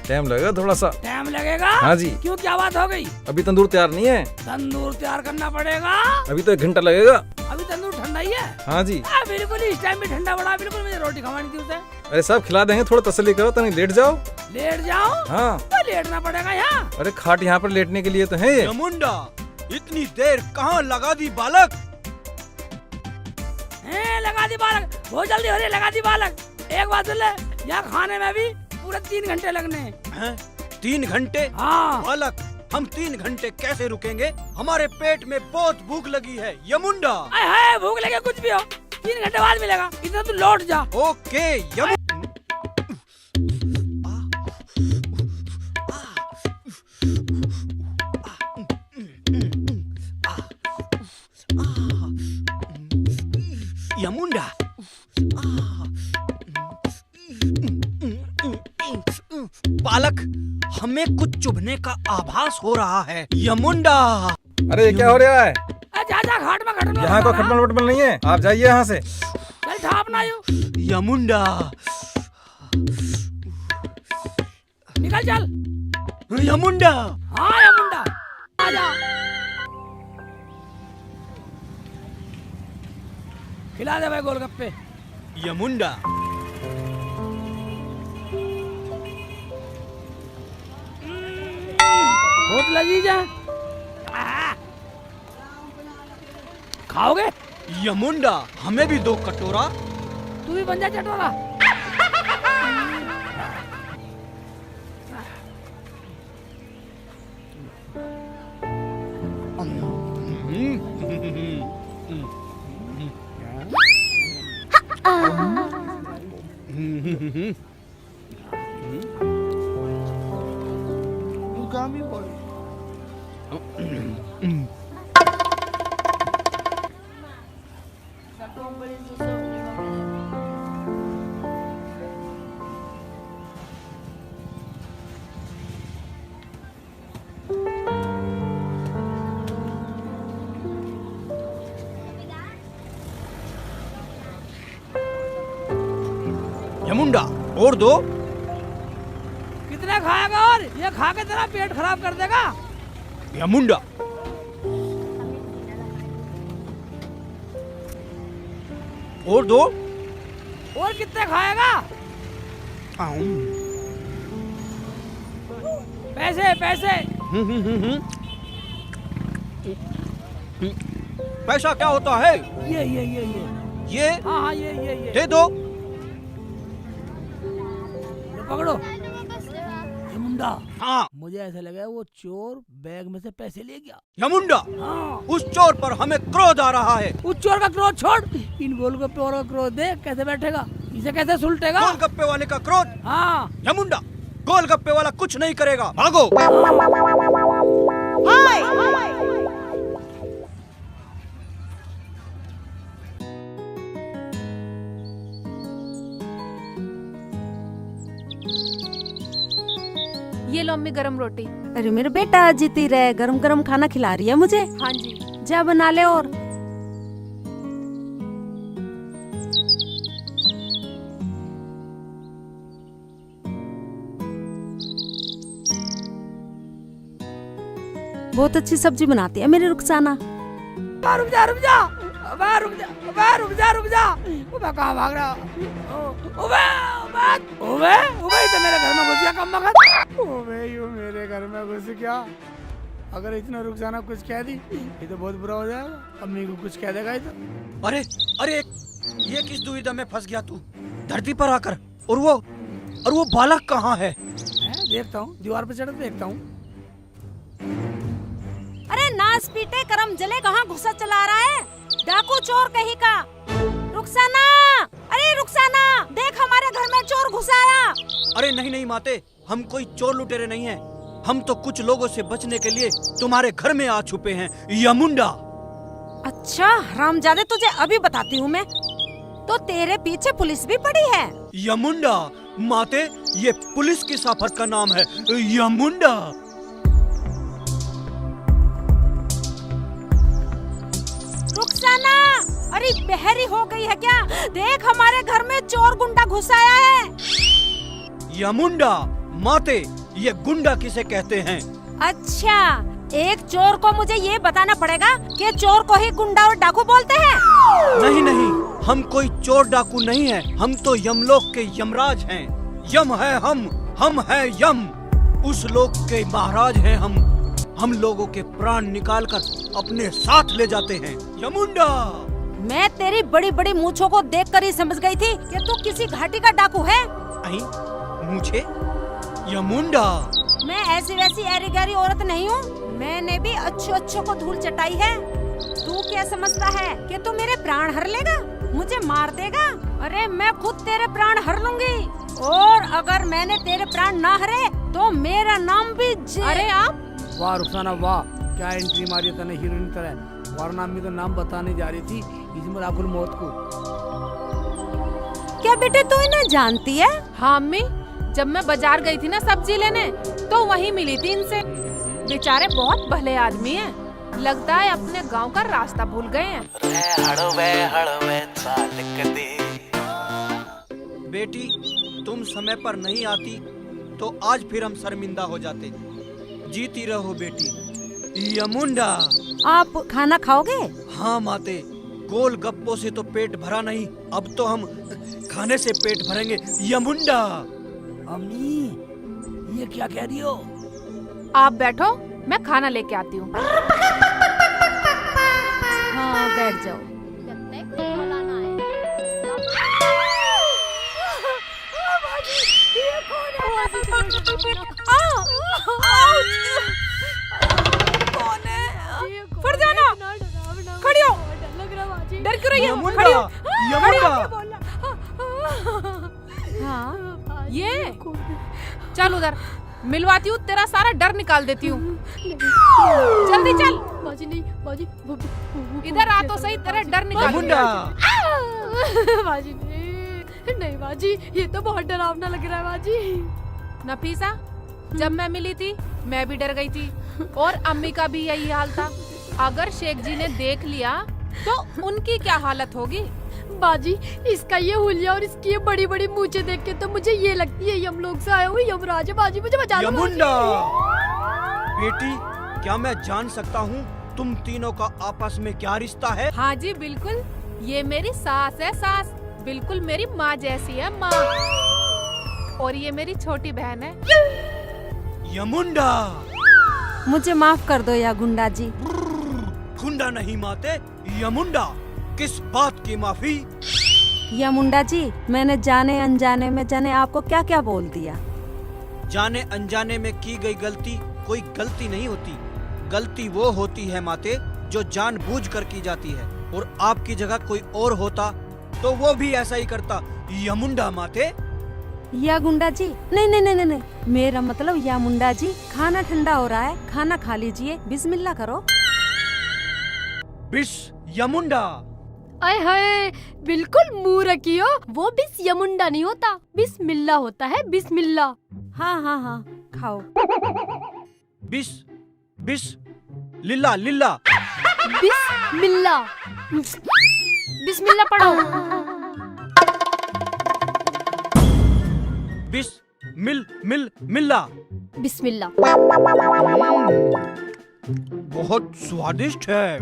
टाइम लगेगा थोड़ा सा।
टाइम लगेगा?
हाँ जी।
क्यों, क्या बात हो गई?
अभी तंदूर तैयार नहीं है।
तंदूर तैयार करना पड़ेगा।
अभी तो 1 घंटा लगेगा।
अभी तंदूर ठंडा ही है?
हाँ जी।
बिल्कुल, इस टाइम भी ठंडा पड़ा। बिल्कुल, मुझे रोटी खवानी थी उसे।
अरे साहब खिला देंगे, थोड़ा तसल्ली करो, तनी लेट जाओ।
लेट जाओ?
हाँ।
तो लेटना पड़ेगा यहाँ।
अरे खाट यहाँ पर लेटने के लिए तो है ये।
यमुंडा, इतनी देर कहाँ लगा दी बालक?
लगा दी बालक, बहुत जल्दी हो रही है। लगा दी बालक। एक बात सुन ले, यहाँ खाने में भी पूरे 3 घंटे लगने हैं।
3 घंटे?
हाँ।
बालक, हम 3 घंटे कैसे रुकेंगे? हमारे पेट में बहुत भूख लगी है। यमुंडा।
है भूख लगे कुछ भी हो, 3 घंटे बाद मिलेगा। इतना तू लौट जा।
ओके यमुंडा। यमुंडा, बालक हमें कुछ चुभने का आभास हो रहा है। यमुंडा।
अरे ये क्या हो रहा है?
जा घाट में खटमल।
यहाँ को खटमल वटमल नहीं है, आप जाइए यहाँ से।
चल ठाप ना यूं।
यमुंडा,
निकल चल।
यमुंडा।
हाँ यमुंडा, आजा। खिला दे भाई गोलगप्पे।
यमुंडा।
बहुत लजीज है। खाओगे?
यमुंडा, हमें भी 2 कटोरा।
तू भी बन जा चटोरा।
और दो।
कितने खाएगा और ये खा के तेरा पेट खराब कर देगा।
या मुंडा, और दो।
और कितने खाएगा। पैसे पैसे।
पैसा क्या होता है? ये
हाँ हाँ ये
दे दो।
ये पकड़ो। ये मुंडा।
हाँ
मुझे ऐसा लगा वो चोर बैग में से पैसे ले गया।
यमुंडा,
हाँ।
उस चोर पर हमें क्रोध आ रहा है।
उस चोर का क्रोध छोड़, इन गोलगप्पे वालों का क्रोध देख कैसे बैठेगा, इसे कैसे सुलटेगा।
गोलगप्पे वाले का क्रोध।
हाँ
यमुंडा, गोलगप्पे वाला कुछ नहीं करेगा, भागो।
ये लो अम्मी गरम रोटी।
अरे मेरे बेटा जीती रहे, गरम गरम खाना खिला रही है मुझे।
हाँ जी।
जा बना ले। और बहुत अच्छी सब्जी बनाती है मेरी रुखसाना।
रुक जा रुक जा, रुक जा रुक जा रुक जा। कहाँ भाग रहा। ओबे तो मेरे घर में घुस गया कम वक्त। ओबे यू मेरे घर में घुस गया। अगर इतना रुक जाना कुछ कह दी ये तो बहुत बुरा हो जाएगा। अम्मी को कुछ कह देगा ये तो।
अरे अरे, ये किस दुविधा में फंस गया तू धरती पर आकर। और वो बालक कहाँ है?
देखता हूँ, दीवार पे चढ़ देखता हूँ।
अरे नाच पीटे करम जले, कहाँ घुसा चला रहा है डाकू चोर कहीं का। रुखसाना, अरे रुखसाना देख हमारे घर में चोर घुसा आया।
अरे नहीं नहीं माते, हम कोई चोर लुटेरे नहीं हैं। हम तो कुछ लोगों से बचने के लिए तुम्हारे घर में आ छुपे हैं यमुंडा।
अच्छा हरामजादे, तुझे अभी बताती हूँ मैं। तो तेरे पीछे पुलिस भी पड़ी है।
यमुंडा माते, ये पुलिस की साफत का नाम है यमुंडा।
रुखसाना, अरे बहरी हो गई है क्या? देख हमारे घर में चोर गुंडा घुस आया है।
यमुंडा माते, ये गुंडा किसे कहते हैं?
अच्छा, एक चोर को मुझे ये बताना पड़ेगा कि चोर को ही गुंडा और डाकू बोलते हैं।
नहीं नहीं, हम कोई चोर डाकू नहीं है। हम तो यमलोक के यमराज हैं। यम है हम है यम। उस लोक के महाराज हैं हम लोगों के प्राण निकालकर अपने साथ ले जाते हैं यमुंडा।
मैं तेरी बड़ी बड़ी मूंछों को देखकर ही समझ गई थी कि तू किसी घाटी का डाकू है।
मुझे यमुंडा,
मैं ऐसी वैसी ऐरी गैरी औरत नहीं हूँ। मैंने भी अच्छों को धूल चटाई है। तू क्या समझता है कि तू मेरे प्राण हर लेगा, मुझे मार देगा? अरे मैं खुद तेरे प्राण हर लूंगी। और अगर मैंने तेरे प्राण ना हरे तो मेरा नाम भी
अरे आप
वाह रुखसाना वाह, क्या एंट्री मारी तने हीरोइन तरह। वरना अम्मी तो नाम बताने जा रही थी इसमें राहुल मौत को।
क्या बेटे तू इन्हें जानती है?
हाँ अम्मी, जब मैं बाजार गई थी ना सब्जी लेने तो वहीं मिली थी इनसे। बेचारे बहुत भले आदमी हैं। लगता है अपने गांव का रास्ता भूल गए हैं।
बेटी तुम समय पर नहीं आती तो आज फिर हम शर्मिंदा हो जाते। जीती रहो बेटी यमुंडा।
आप खाना खाओगे?
हाँ माते, गोल गप्पों से तो पेट भरा नहीं, अब तो हम खाने से पेट भरेंगे यमुंडा।
अम्मी ये क्या कह रही हो?
आप बैठो, मैं खाना लेके आती हूँ।
हाँ बैठ जाओ।
लगता है कोई बुलाना है।
कौन है? फरजाना, खड़ी हो। डर क्यों रही हो? खड़ी हो।
यमुंडा
हाँ
ये चल उधर मिलवाती हूँ, तेरा सारा डर निकाल देती हूँ। जल्दी चल।
बाजी नहीं बाजी,
इधर आ तो सही, तेरा डर निकाल।
यमुंडा
बाजी नहीं बाजी, ये तो बहुत डरावना लग रहा है बाजी।
नफीसा, जब मैं मिली थी मैं भी डर गई थी और अम्मी का भी यही हाल था। अगर शेख जी ने देख लिया तो उनकी क्या हालत होगी?
बाजी, इसका ये हुलिया और इसकी ये बड़ी बड़ी मूंछें देख के तो मुझे ये लगती है यमलोक से आया हुआ यमराज है। बाजी मुझे बचा लो।
यमुंडा, बेटी क्या मैं जान सकता हूँ तुम तीनों का आपस में क्या रिश्ता है?
हाँ जी बिल्कुल, ये मेरी सास है, सास बिल्कुल मेरी माँ जैसी है, माँ। और ये मेरी छोटी बहन है।
यमुंडा,
मुझे माफ कर दो या गुंडा जी।
गुंडा नहीं माते, यमुंडा। किस बात की माफी?
या मुंडा जी, मैंने जाने अनजाने में जाने आपको क्या क्या बोल दिया।
जाने अनजाने में की गई गलती कोई गलती नहीं होती। गलती वो होती है माते जो जानबूझ कर की जाती है, और आपकी जगह कोई और होता तो वो भी ऐसा ही करता। यमुंडा माते।
या गुंडा जी, नहीं नहीं नहीं नहीं, मेरा मतलब या मुंडा जी, खाना ठंडा हो रहा है, खाना खा लीजिए, बिस्मिल्लाह करो।
बिस यमुंडा।
आय हाय, बिल्कुल मुंह रखियो। वो बिस यमुंडा नहीं होता, बिस्मिल्लाह होता है, बिस्मिल्लाह।
हाँ हाँ हाँ, खाओ।
बिस बिस लिल्ला लिल्ला।
बिस्मिल्लाह, बिस्मिल्लाह पढ़ो।
बिस मिल मिल मिल्ला।
बिस्मिल्लाह।
बहुत स्वादिष्ट है।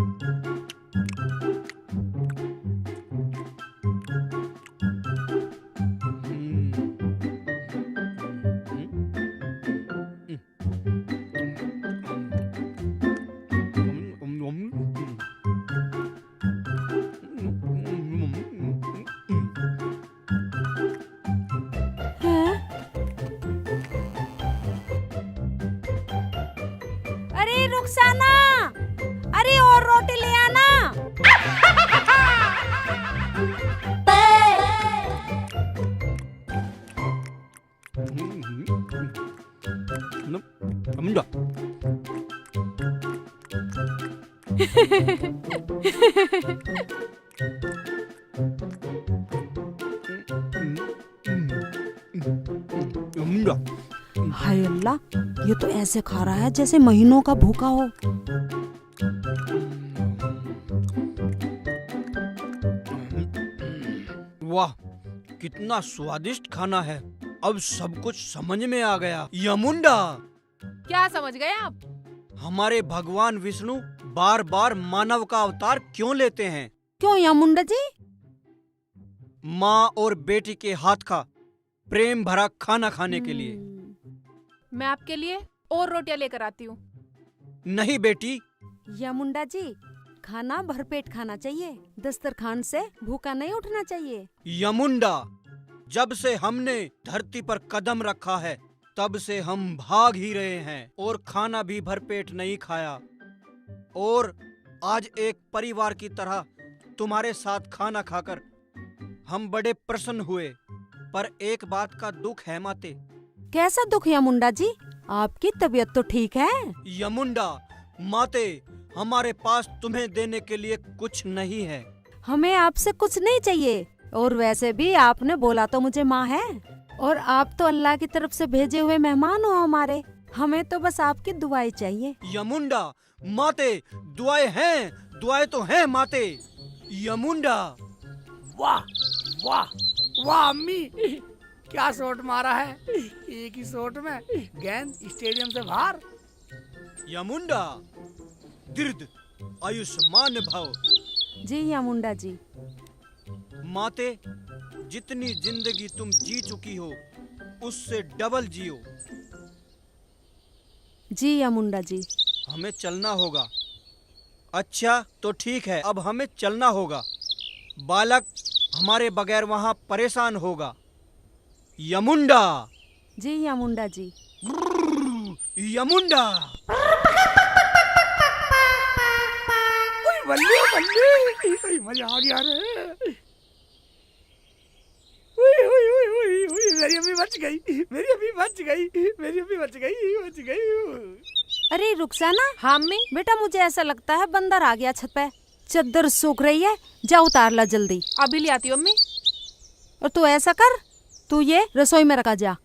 अरे रुखसाना, अरे और रोटी ले आना।
यमुंडा। यमुंडा।
हाय अल्लाह, ये तो ऐसे खा रहा है जैसे महीनों का भूखा हो।
वाह, कितना स्वादिष्ट खाना है। अब सब कुछ समझ में आ गया। यमुंडा,
क्या समझ गए आप?
हमारे भगवान विष्णु बार बार मानव का अवतार क्यों लेते हैं?
क्यों या मुंडा जी?
माँ और बेटी के हाथ का प्रेम भरा खाना खाने के लिए।
मैं आपके लिए और रोटियां लेकर आती हूँ।
नहीं बेटी,
या मुंडा जी, खाना भरपेट खाना चाहिए, दस्तरखान से भूखा नहीं उठना चाहिए।
यमुंडा, जब से हमने धरती पर कदम रखा है तब से हम भाग ही रहे हैं और खाना भी भरपेट नहीं खाया। और आज एक परिवार की तरह तुम्हारे साथ खाना खाकर हम बड़े प्रसन्न हुए। पर एक बात का दुख है माते।
कैसा दुख या मुंडा जी? आपकी तबीयत तो ठीक है।
यमुंडा माते, हमारे पास तुम्हें देने के लिए कुछ नहीं है।
हमें आपसे कुछ नहीं चाहिए, और वैसे भी आपने बोला तो मुझे माँ है, और आप तो अल्लाह की तरफ से भेजे हुए मेहमान हो हमारे। हमें तो बस आपकी दुआएं चाहिए।
यमुंडा माते, दुआएं हैं, दुआएं तो हैं माते। यमुंडा।
वाह वाह वाह अम्मी, क्या शॉट मारा है। एक ही शॉट में गेंद स्टेडियम से बाहर।
यमुंडा, दीर्घ आयुष्मान भव।
जी या मुंडा जी।
माते, जितनी जिंदगी तुम जी चुकी हो उससे डबल जियो।
जी या मुंडा जी।
हमें चलना होगा। अच्छा तो ठीक है, अब हमें चलना होगा। बालक हमारे बगैर वहाँ परेशान होगा। यमुंडा।
जी या मुंडा जी।
यमुंडा।
बल्ले बल्ले, मजा आ गया रे। मेरी अभी बच गई, मेरी अभी बच गई, मेरी अभी बच गई, बच गई।
अरे रुखसाना।
हाँ अम्मी।
बेटा मुझे ऐसा लगता है बंदर आ गया छत पे। चद्दर सूख रही है, जा उतार ला जल्दी।
अभी ले आती हूँ अम्मी।
और तू ऐसा कर, तू ये रसोई में रखा जा।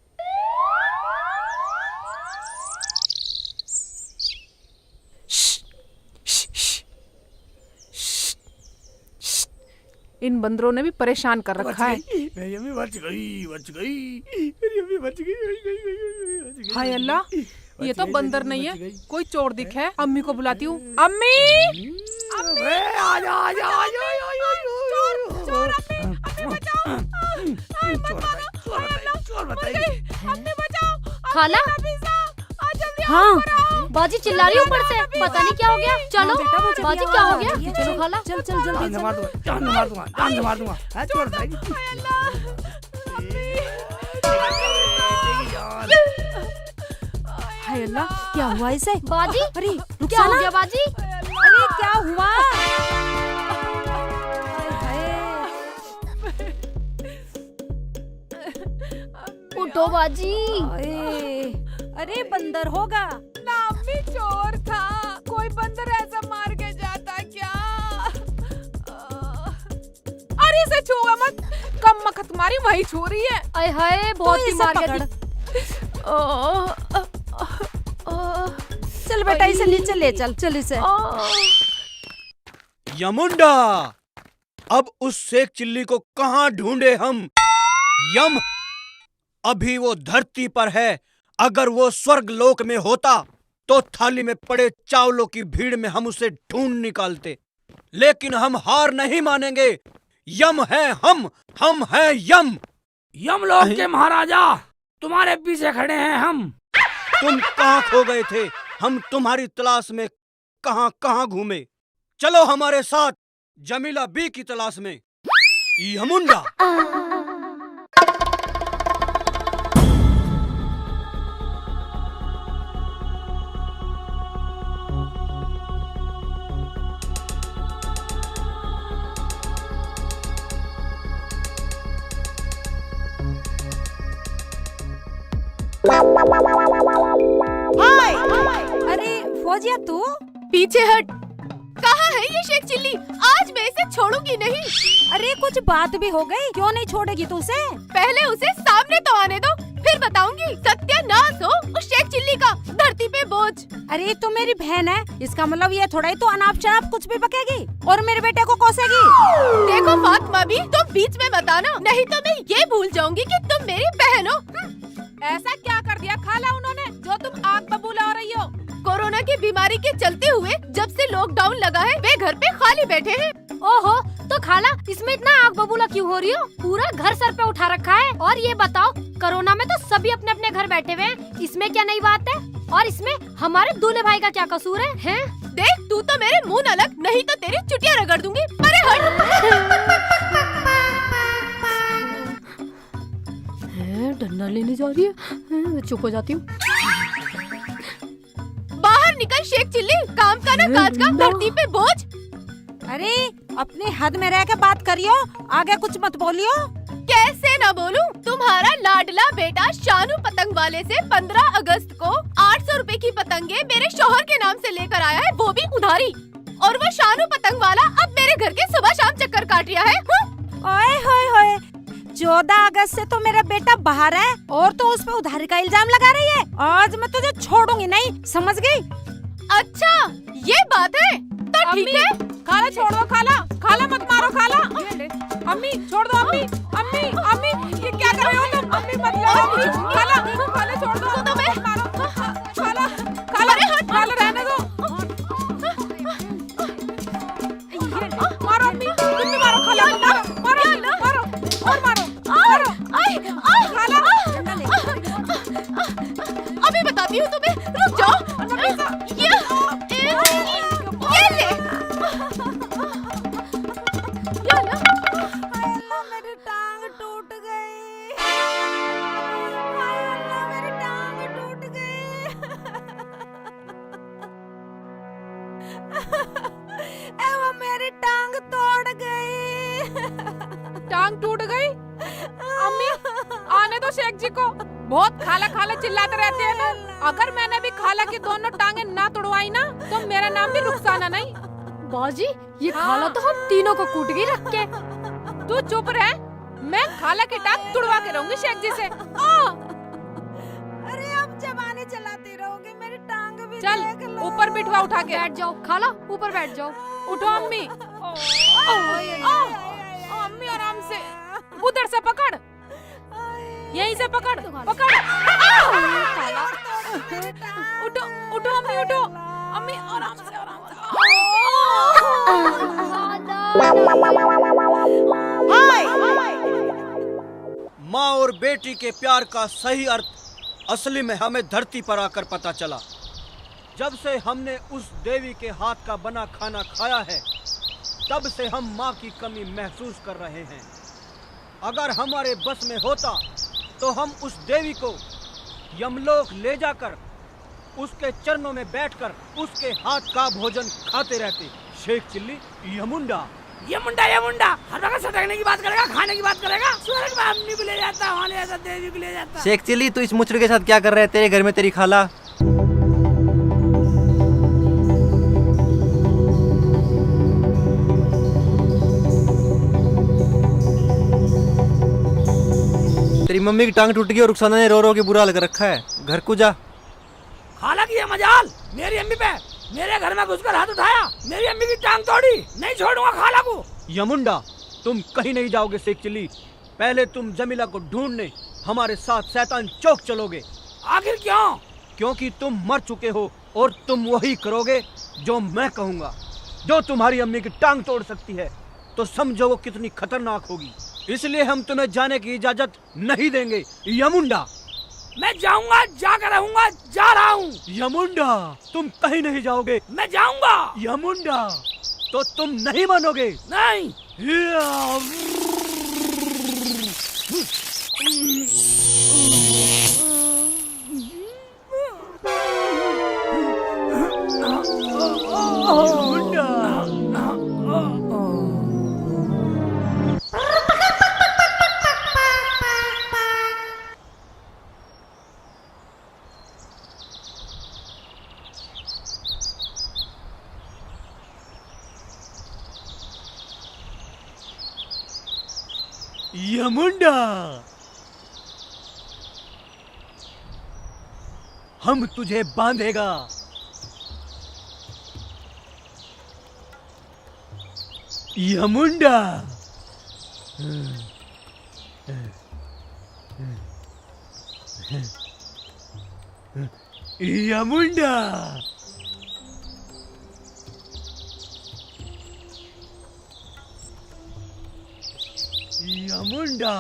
इन बंदरों ने भी परेशान कर रखा है।
मेरी अम्मी बच गई, बच गई, मेरी अम्मी बच गई, बच गई।
हाय अल्लाह, ये तो बंदर नहीं है, कोई चोर दिख है। अम्मी को बुलाती हूँ। अम्मी,
अबे आजा आजा आजा
चोर, अम्मी बचाओ,
चोर बताइए।
अम्मी बचाओ।
खाला। हाँ बाजी चिल्ला रही ऊपर से, पता नहीं क्या हो गया। चलो बाजी क्या हो गया, चलो खाला।
चल चल जल्दी
जान से मार दूंगा, जान से मार दूंगा, जान से मार दूंगा। है चोर बताइए।
हाय अल्लाह, क्या हुआ इसे?
बाजी
अरे
क्या हो गया बाजी?
अरे क्या हुआ?
उठो बाजी।
अरे बंदर होगा।
ना अम्मी, चोर था। कोई बंदर ऐसा मार के जाता क्या? अरे इसे छुआ मत, कम मखत मारी वही छू रही है।
आय हाय बहुत
तो
ही
इसे
मार
पकड़।
गया।
चल बेटा इसे नीचे ले चल, चल इसे।
यमुंडा, अब उस शेख चिल्ली को कहां ढूंढे हम? यम अभी वो धरती पर है। अगर वो स्वर्ग लोक में होता तो थाली में पड़े चावलों की भीड़ में हम उसे ढूंढ निकालते, लेकिन हम हार नहीं मानेंगे। यम है हम हैं यम।
यमलोक के महाराजा, तुम्हारे पीछे खड़े हैं हम।
तुम कहां खो गए थे? हम तुम्हारी तलाश में कहां कहां घूमे। चलो हमारे साथ जमीला बी की तलाश में। यमुंडा।
अरे फौजिया तू?
पीछे हट। कहाँ है ये शेख चिल्ली? आज मैं इसे छोड़ूंगी नहीं।
अरे कुछ बात भी हो गई, क्यों नहीं छोड़ेगी तू उसे?
पहले उसे सामने तो आने दो, फिर बताऊंगी। सत्यानाश हो उस शेख चिल्ली का, धरती पे बोझ।
अरे तू मेरी बहन है, इसका मतलब ये थोड़ा ही तो अनाप शनाप कुछ भी बकेगी और मेरे बेटे को कोसेगी।
देखो फातिमा भी, तुम बीच में मत आना, नहीं तो मैं ये भूल जाऊंगी कि तुम मेरी बहन हो। ऐसा क्या कर दिया खाला उन्होंने जो तुम आग बबूला हो रही हो? कोरोना की बीमारी के चलते हुए जब से लॉकडाउन लगा है वे घर पे खाली बैठे हैं।
ओहो, तो खाला इसमें इतना आग बबूला क्यों हो रही हो? पूरा घर सर पे उठा रखा है। और ये बताओ, कोरोना में तो सभी अपने अपने घर बैठे हुए हैं, इसमें क्या नई बात है? और इसमें हमारे दूल्हे भाई का क्या कसूर है? हैं?
देख तू तो मेरे मुंह न लग, नहीं तो तेरी चुटिया रगड़ दूंगी। अरे हट।
डंडा लेने जा रही है, चुप हो जाती हूँ।
बाहर निकल शेख चिल्ली, काम का ना काज का, धरती पे बोझ।
अरे अपने हद में रह के बात करियो, आगे कुछ मत बोलियो।
कैसे ना बोलूं? तुम्हारा लाडला बेटा शानू पतंग वाले से 15 अगस्त को 800 रुपए की पतंगे मेरे शौहर के नाम से लेकर आया है, वो भी उधारी। और वो शानू पतंग वाला अब मेरे घर के सुबह शाम चक्कर काट रहा है।
ओए होए होए, 14 अगस्त से तो मेरा बेटा बाहर है और तो उस पे उधारी का इल्जाम लगा रही है। आज मैं तुझे छोड़ूंगी नहीं, समझ गई?
अच्छा ये बात है तो ठीक है। खाला छोड़ दो, खाला खाला मत मारो खाला। अम्मी छोड़ दो, अम्मी अम्मी अम्मी ये क्या कर रहे हो तुम? अम्मी मत मारो खाला, खाला छोड़ दो, तो मैं मारो खाला, खाला खाला रहने दो। मारो अम्मी, तुम भी मारो खाला, मारो मारो और मारो खाला। अभी बताती हूँ तुम्हें, रुक जाओ। ये ले।
मेरी टांग टूट गई। हाय अल्लाह, मेरी टांग टूट गई। वो मेरी टांग तोड़ गई।
टांग टूट गई? अम्मी आने दो शेख जी को, बहुत खाला खाला चिल्लाते रहते हैं ना। अगर मैंने भी खाला की दोनों टांगे ना तोड़वाई ना तो मेरा नाम भी रुखसाना नहीं।
बाजी ये खाला तो हम तीनों को कूट गई रख के।
तू चुप रह, मैं खाला की टांग तुड़वा के रहूंगी शेख जी से।
अरे अब जबानी चलाती रहोगे, मेरी टांग भी
चल
देख लो।
ऊपर बिठवा उठा के।
बैठ जाओ खाला, ऊपर बैठ जाओ।
उठो अम्मी। अम्मी आराम से, उधर से पकड़, यहीं से पकड़, पकड़। उठो उठो अम्मी, उठो अम्मी, आराम से, आराम से।
माँ और बेटी के प्यार का सही अर्थ असली में हमें धरती पर आकर पता चला। जब से हमने उस देवी के हाथ का बना खाना खाया है, तब से हम माँ की कमी महसूस कर रहे हैं। अगर हमारे बस में होता तो हम उस देवी को यमलोक ले जाकर उसके चरणों में बैठकर उसके हाथ का भोजन खाते रहते। शेख चिल्ली, यमुंडा
ये मुंडा हर वक्त सटकने की बात करेगा, खाने की बात करेगा। स्वर्ग में अम्मी को ले जाता, वहाँ ले जाता, देवी को ले जाता।
शेख चिल्ली, तू इस मुचड़ के साथ क्या कर रहा है? तेरे घर में तेरी खाला। तेरी मम्मी की टांग टूट गई और रुखसाना ने रो रो के बुरा हाल कर रखा है। घर को जा।
खाला की ये मजाल मेरी अम्मी पे, मेरे घर में घुसकर हाथ उठाया, मेरी अम्मी की टांग तोड़ी। नहीं छोड़ूंगा खाला को।
यमुंडा, तुम कहीं नहीं जाओगे शेख चिल्ली। पहले तुम जमीला को ढूंढने हमारे साथ शैतान चौक चलोगे।
आखिर क्यों?
क्योंकि तुम मर चुके हो और तुम वही करोगे जो मैं कहूँगा। जो तुम्हारी अम्मी की टांग तोड़ सकती है तो समझो वो कितनी खतरनाक होगी। इसलिए हम तुम्हें जाने की इजाजत नहीं देंगे। यमुंडा,
मैं जाऊंगा, जाकर रहूंगा, जा रहा हूँ।
यमुंडा, तुम कहीं नहीं जाओगे।
मैं जाऊंगा।
यमुंडा, तो तुम नहीं मानोगे।
नहीं।
यमुंडा, हम तुझे बांधेगा। यमुंडा, यमुंडा, यमुंडा,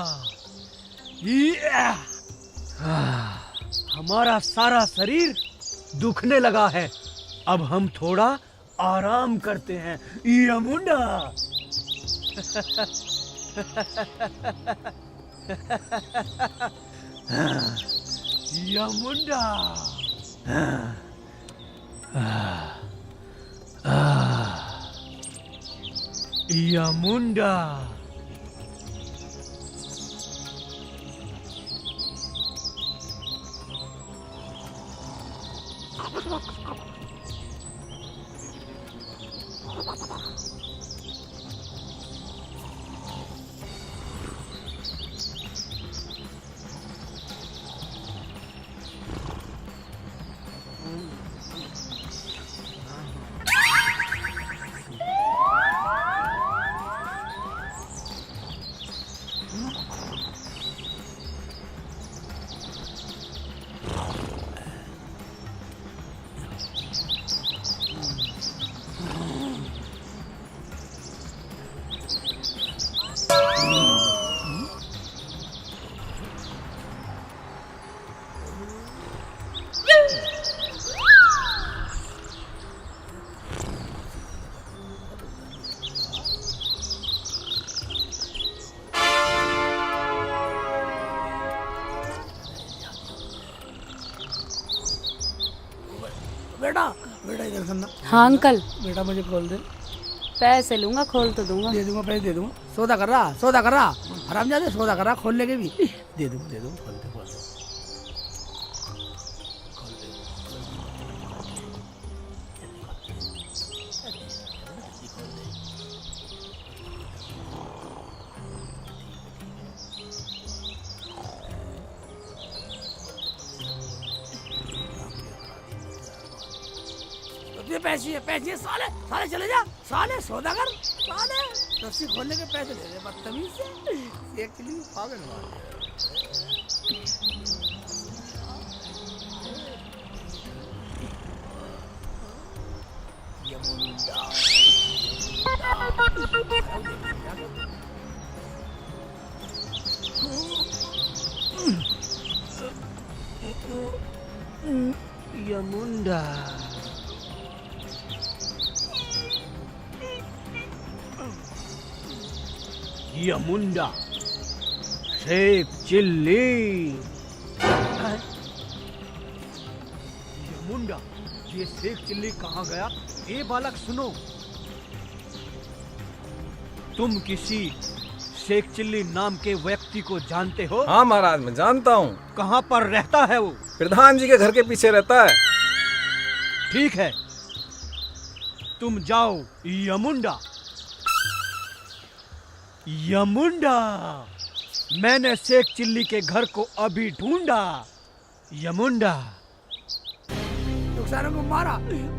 हमारा सारा शरीर दुखने लगा है। अब हम थोड़ा आराम करते हैं। यमुंडा, यमुंडा, यमुंडा,
बेटा, बेटा इधर सुनना।
हाँ अंकल,
बेटा मुझे खोल दे।
पैसे लूंगा, खोल तो दूंगा।
दे दूंगा, पैसे दे दूंगा। सौदा कर रहा, सौदा कर रहा। हरामजादे, सौदा कर रहा, खोल लेके भी। दे दूंगा, दे दूंगा, खोल दे, खोल दे। पैसे पैसे साले साले चले जा साले सौदागर साले रस्सी खोलने के पैसे दे दे बदतमीज से एक चिल्ली पागल मार
यमुंडा यमुंडा शेख चिल्ली यमुंडा ये शेख चिल्ली कहाँ गया? ए बालक सुनो, तुम किसी शेख चिल्ली नाम के व्यक्ति को जानते हो?
हाँ महाराज मैं जानता हूँ।
कहाँ पर रहता है वो?
प्रधान जी के घर के पीछे रहता है।
ठीक है, तुम जाओ यमुंडा। यमुंडा, मैंने शेख चिल्ली के घर को अभी ढूंढा। यमुंडा,
रुखसाना को मारा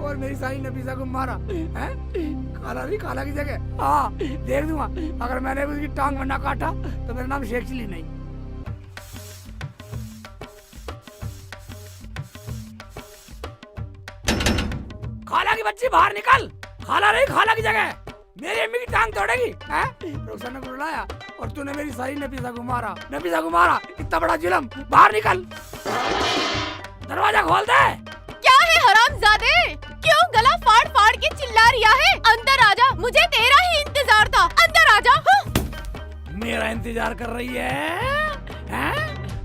और मेरी साली नफीसा को मारा है? काला नहीं काला की जगह हाँ देख दूंगा। अगर मैंने उसकी टांग में ना काटा तो मेरा नाम शेख चिल्ली नहीं। खाला की बच्ची बाहर निकल। खाला नहीं खाला की जगह मेरी अम्मी की टांग तोड़ेगी हैं? रुखसाना को बुलाया और तूने मेरी साली नफीसा को मारा। नफीसा को मारा, इतना बड़ा जुल्म। बाहर निकल, दरवाजा खोल दे।
क्या है हरामजादे? क्यों गला फाड़ फाड़ के चिल्ला रिया है? अंदर आजा, मुझे तेरा ही इंतजार था। अंदर आजा।
मेरा इंतजार कर रही है हैं?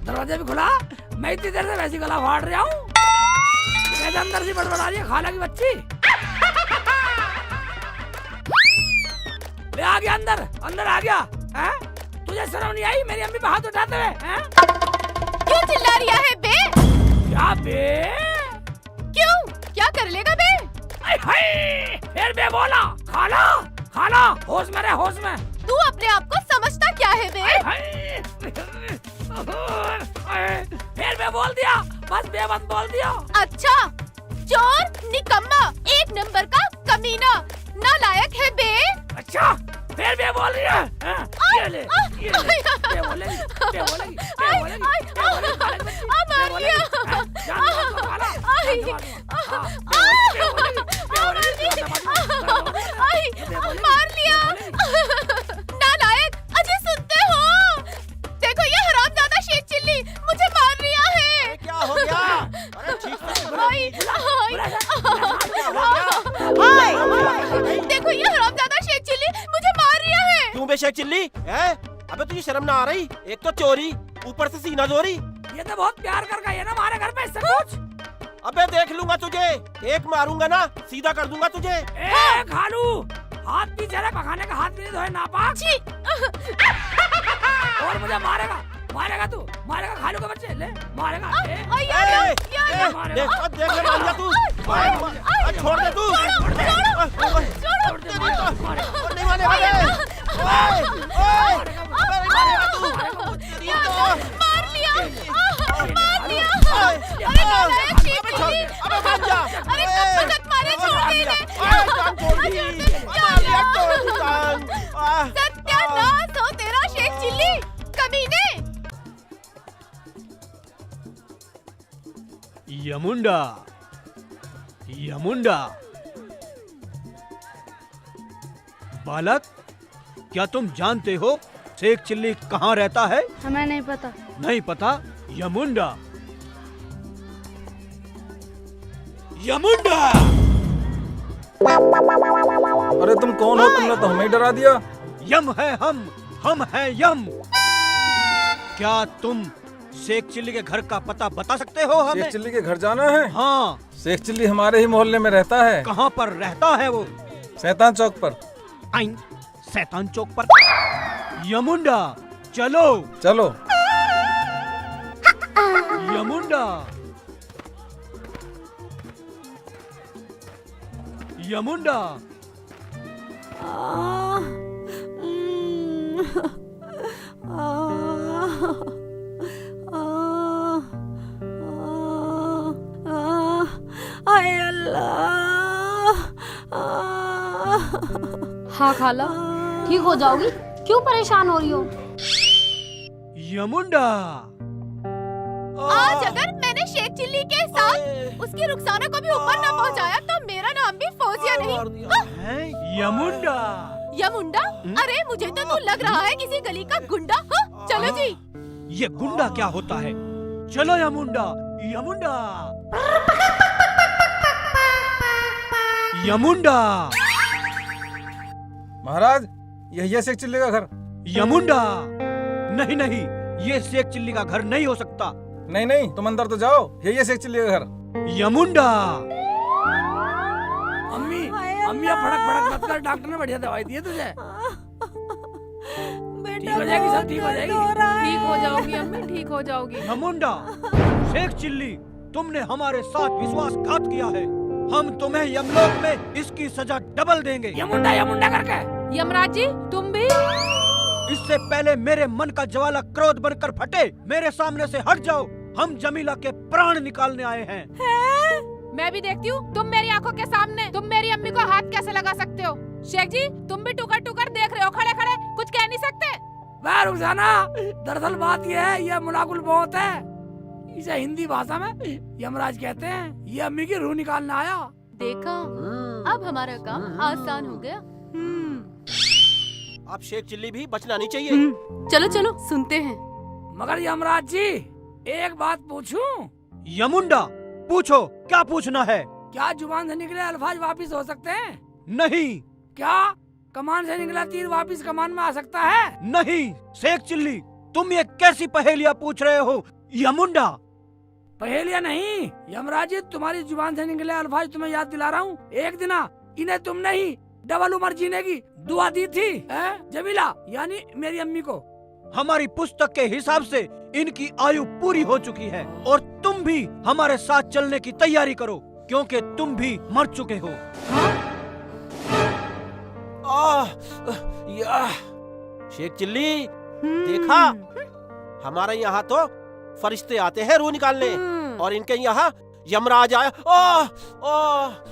दरवाजा भी खुला, मैं इतनी देर से वैसी गला फाड़ रहा हूँ। कैसे अंदर से बड़बड़ा रही है खाला की बच्ची? ले आ गया अंदर, अंदर आ गया हैं? तुझे शर्म नहीं आई मेरी अम्मी पे हाथ उठाते हुए हैं?
क्यों चिल्ला रिया है बे?
क्या बे?
क्यों? क्या कर लेगा बे?
फिर बे बोला। खाला खाला होश में रहे, होश में।
तू अपने आप को समझता क्या है बे?
फिर बे बोल दिया, बस बे बस बोल दिया।
अच्छा, चोर निकम्मा, एक नंबर का कमीना, नालायक है बे।
अच्छा, फिर बे बोल रही है। ये ले, ये ले। बे बोलेगी, बे बोलेगी, बे बोलेगी, बे बोलेगी, खाला की बच्ची, बे बोलेगी। जान दे उसको खाला, जान दे उसको। हाँ, बे बोलेगी, बे बोलेगी, बे बोलेगी,
मार लिया। नालायक, अजय सुनते हो? देखो ये हरामजादा शेख चिल्ली मुझे मार रिया है।
क्या हो गया? अरे ठीक
देखो ये हरामजादा शेख चिल्ली मुझे मार रिया है।
क्यों बे शेख चिल्ली? है? अबे तुझे शर्म ना आ रही? एक तो चोरी, ऊपर से सीना चोरी।
ये तो बहुत प्यार कर गई है ना हमारे घर पे, इससे कुछ।
अबे देख लूंगा तुझे, एक मारूंगा ना सीधा कर दूंगा तुझे।
ए खालू, हाथ पीछे रख, पकाने का हाथ भी नहीं धोए नापाक। और मुझे मारेगा, मारेगा तू, मारेगा खालू के बच्चे, ले मारेगा।
देख ले मारिया तू, छोड़ दे तू, नहीं मारेगा
मार लिया, मार लिया। अरे नालायक शेख चिल्ली, अरे कब तक मारे, छोड़ दे इन्हें। सत्यानाश हो तेरा शेख चिल्ली, कमीने।
यमुंडा, यमुंडा, बालक, क्या तुम जानते हो शेख चिल्ली कहाँ रहता है?
हमें नहीं पता।
नहीं पता? यमुंडा, यमुंडा।
अरे तुम कौन हो? तुमने तो हमें ही डरा दिया।
यम है हम हैं यम। क्या तुम शेख चिल्ली के घर का पता बता सकते हो हमें?
शेख चिल्ली के घर जाना है?
हाँ।
शेख चिल्ली हमारे ही मोहल्ले में रहता है।
कहाँ पर रहता है वो?
शैतान चौक पर।
आइन, शैतान चौक पर। यमुंडा, चलो
चलो।
यमुंडा, यमुंडा।
हाय अल्लाह।
हाँ खाला, ठीक हो जाओगी, क्यों परेशान हो रही हो?
यमुंडा,
आज अगर मैंने शेख चिल्ली के साथ उसकी रुखसाना को भी ऊपर न पहुंचाया तो मेरा नाम भी फौजिया नहीं।
है यमुंडा।
यमुंडा? अरे मुझे तो तू लग रहा है किसी गली का गुंडा। हाँ? चलो जी।
ये गुंडा क्या होता है? चलो यमुंडा, यमुंडा, यमुंडा।
महाराज यही है शेख चिल्ली का घर।
यमुंडा, नहीं नहीं, ये शेख चिल्ली का घर नहीं हो सकता।
नहीं नहीं, तुम अंदर तो जाओ, यही है शेख चिल्ली का घर।
यमुंडा।
अम्मी, अम्मी अब फड़क फड़क मत कर, डॉक्टर ने बढ़िया दवाई दी है तुझे। ठीक हो जाएगी, सब ठीक हो जाएगी।
ठीक हो जाओगी अम्मी, ठीक हो जाओगी।
यमुंडा, शेख चिल्ली, तुमने हमारे साथ विश्वासघात किया है। हम तुम्हें यमलोक में इसकी सजा डबल देंगे।
यमुंडा यमुंडा करके।
यमराज जी तुम भी?
इससे पहले मेरे मन का ज्वाला क्रोध बनकर फटे, मेरे सामने से हट जाओ। हम जमीला के प्राण निकालने आए हैं।
मैं भी देखती हूँ, तुम मेरी आंखों के सामने तुम मेरी अम्मी को हाथ कैसे लगा सकते हो? शेख जी तुम भी टुकर टुकर देख रहे हो खड़े खड़े, कुछ कह नहीं सकते?
वह रुखसाना, दरअसल बात यह है, यह मुलाकुल बहुत है, इसे हिंदी भाषा में यमराज कहते हैं। ये अम्मी की रूह निकालने आया।
देखा, अब हमारा काम आसान हो गया।
अब शेख चिल्ली भी बचना नहीं चाहिए।
चलो चलो सुनते हैं।
मगर यमराज जी एक बात पूछूं?
यमुंडा, पूछो, क्या पूछना है?
क्या जुबान से निकले अल्फाज वापिस हो सकते हैं?
नहीं।
क्या कमान से निकला तीर वापिस कमान में आ सकता है?
नहीं। शेख चिल्ली, तुम ये कैसी पहेलियाँ पूछ रहे हो? यमुंडा,
पहेलियां नहीं, यमराज जी तुम्हारी जुबान से निकले अल्फाज तुम्हें याद दिला रहा हूँ। एक दिन इन्हें तुमने ही डबल उम्र जीने की दुआ दी थी, जमीला यानी मेरी अम्मी को।
हमारी पुस्तक के हिसाब से इनकी आयु पूरी हो चुकी है और तुम भी हमारे साथ चलने की तैयारी करो, क्योंकि तुम भी मर चुके हो।
शेख चिल्ली, देखा, हमारे यहाँ तो फरिश्ते आते हैं रूह निकालने और इनके यहाँ यमराज आया।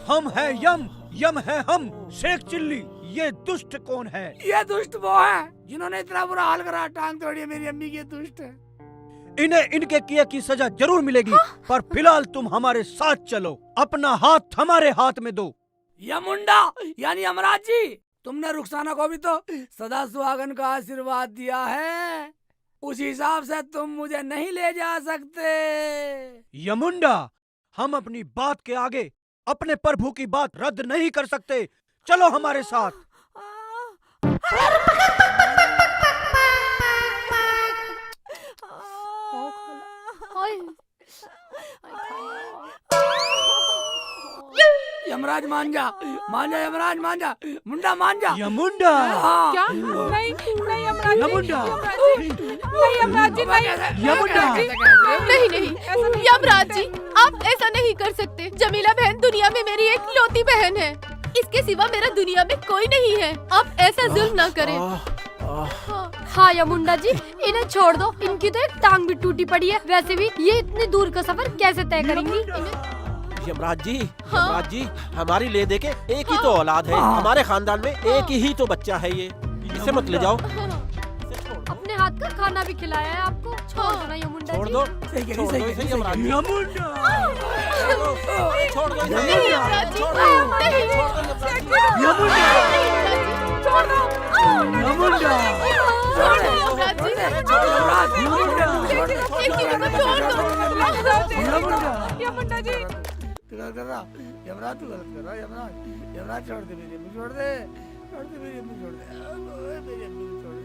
हम हैं यम, यम है हम। शेख चिल्ली, ये दुष्ट कौन है?
ये दुष्ट वो है जिन्होंने इतना बुरा हाल करा, टांग तोड़ी है मेरी अम्मी की। दुष्ट है।
इन्हें इनके किए की सजा जरूर मिलेगी, पर फिलहाल तुम हमारे साथ चलो। अपना हाथ हमारे हाथ में दो।
यमुंडा यानी यमराज जी, तुमने रुखसाना को भी तो सदा सुहागन का आशीर्वाद दिया है, उस हिसाब से तुम मुझे नहीं ले जा सकते।
यमुंडा, हम अपनी बात के आगे अपने प्रभु की बात रद्द नहीं कर सकते। चलो हमारे साथ।
यमराज मान जा, मान जा यमराज, मान जा, मुंडा मान जा।
यमुंडा,
क्या? नहीं नहीं यमराज जी,
यमुंडा,
नहीं यमराज जी, नहीं
यमुंडा,
नहीं नहीं यमराज जी, आप ऐसा नहीं कर सकते। जमीला बहन दुनिया में मेरी एक लौती बहन है, इसके सिवा मेरा दुनिया में कोई नहीं है। आप ऐसा जुल्म ना करें।
हाँ यमुंडा जी, इन्हें छोड़ दो, इनकी तो एक टांग भी टूटी पड़ी है। वैसे भी ये इतनी दूर का सफर कैसे तय करेंगी?
यमराज जी, यमराज जी, हमारी ले दे के एक ही तो औलाद है, हमारे खानदान में एक ही तो बच्चा है ये, इसे मत ले जाओ।
अपने हाथ का खाना भी खिलाया है आपको, छोड़ दो ना यमुंडा
छोड़
जी।
दो, छोड़ दो इसे यमराज जी।
यमुंडा,
छोड़ दो इसे।
नहीं यमराज जी, नहीं,
यमुंडा,
छोड़ दो,
यमुंडा,
छोड़ दो यमराज जी, एक ही को छोड़ दो यमुंडा जी।
तू गलत कर रहा यमराज, तू गलत कर रहा यमराज। यमराज छोड़ दे मेरी अम्मी, छोड़ दे, छोड़ दे मेरी अम्मी, छोड़ दे मेरी अम्मी को, छोड़ दे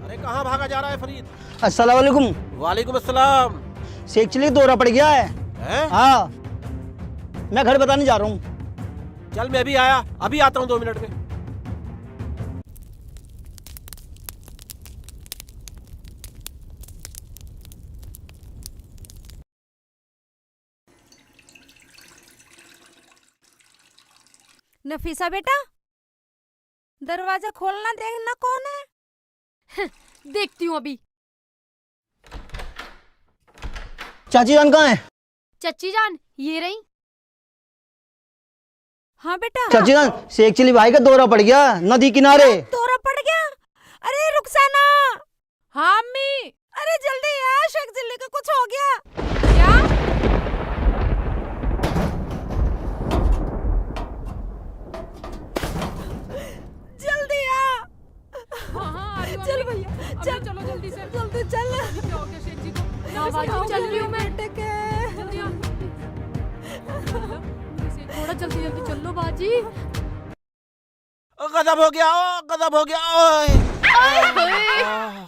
अरे कहाँ भागा जा रहा है फरीद?
अस्सलाम वालेकुम।
वालेकुम अस्सलाम।
शेख चिल्ली दौरा पड़ गया है।
हैं?
हाँ, मैं घर बताने जा रहा हूँ।
चल मैं भी आया, अभी आता हूँ 2 मिनट में।
नफीसा बेटा, दरवाजा खोलना, देखना कौन है।
देखती हूँ अभी।
चाची जान कहाँ है?
चच्ची जान ये रही।
हाँ बेटा।
चाची जान, शेख चिल्ली भाई का दौरा पड़ गया नदी किनारे।
दौरा पड़ गया? अरे रुखसाना।
हाँ अम्मी।
अरे जल्दी आ, शेख चिल्ली को कुछ हो गया।
क्या?
जल्दी आ।
हाँ आ रही हूँ
चल
अम्मी।
भैया,
अम्मी,
चल।
चलो जल्दी से।
जल्दी चल।
अम्मी, क्या हो गया शेख जी को?
बाजू चल रही हूँ मैं।
बेटे के।
जल्दी आ।
थोड़ा जल्दी जल्दी चल लो बाजी।
गजब हो गया, ओ गजब हो गया। ओए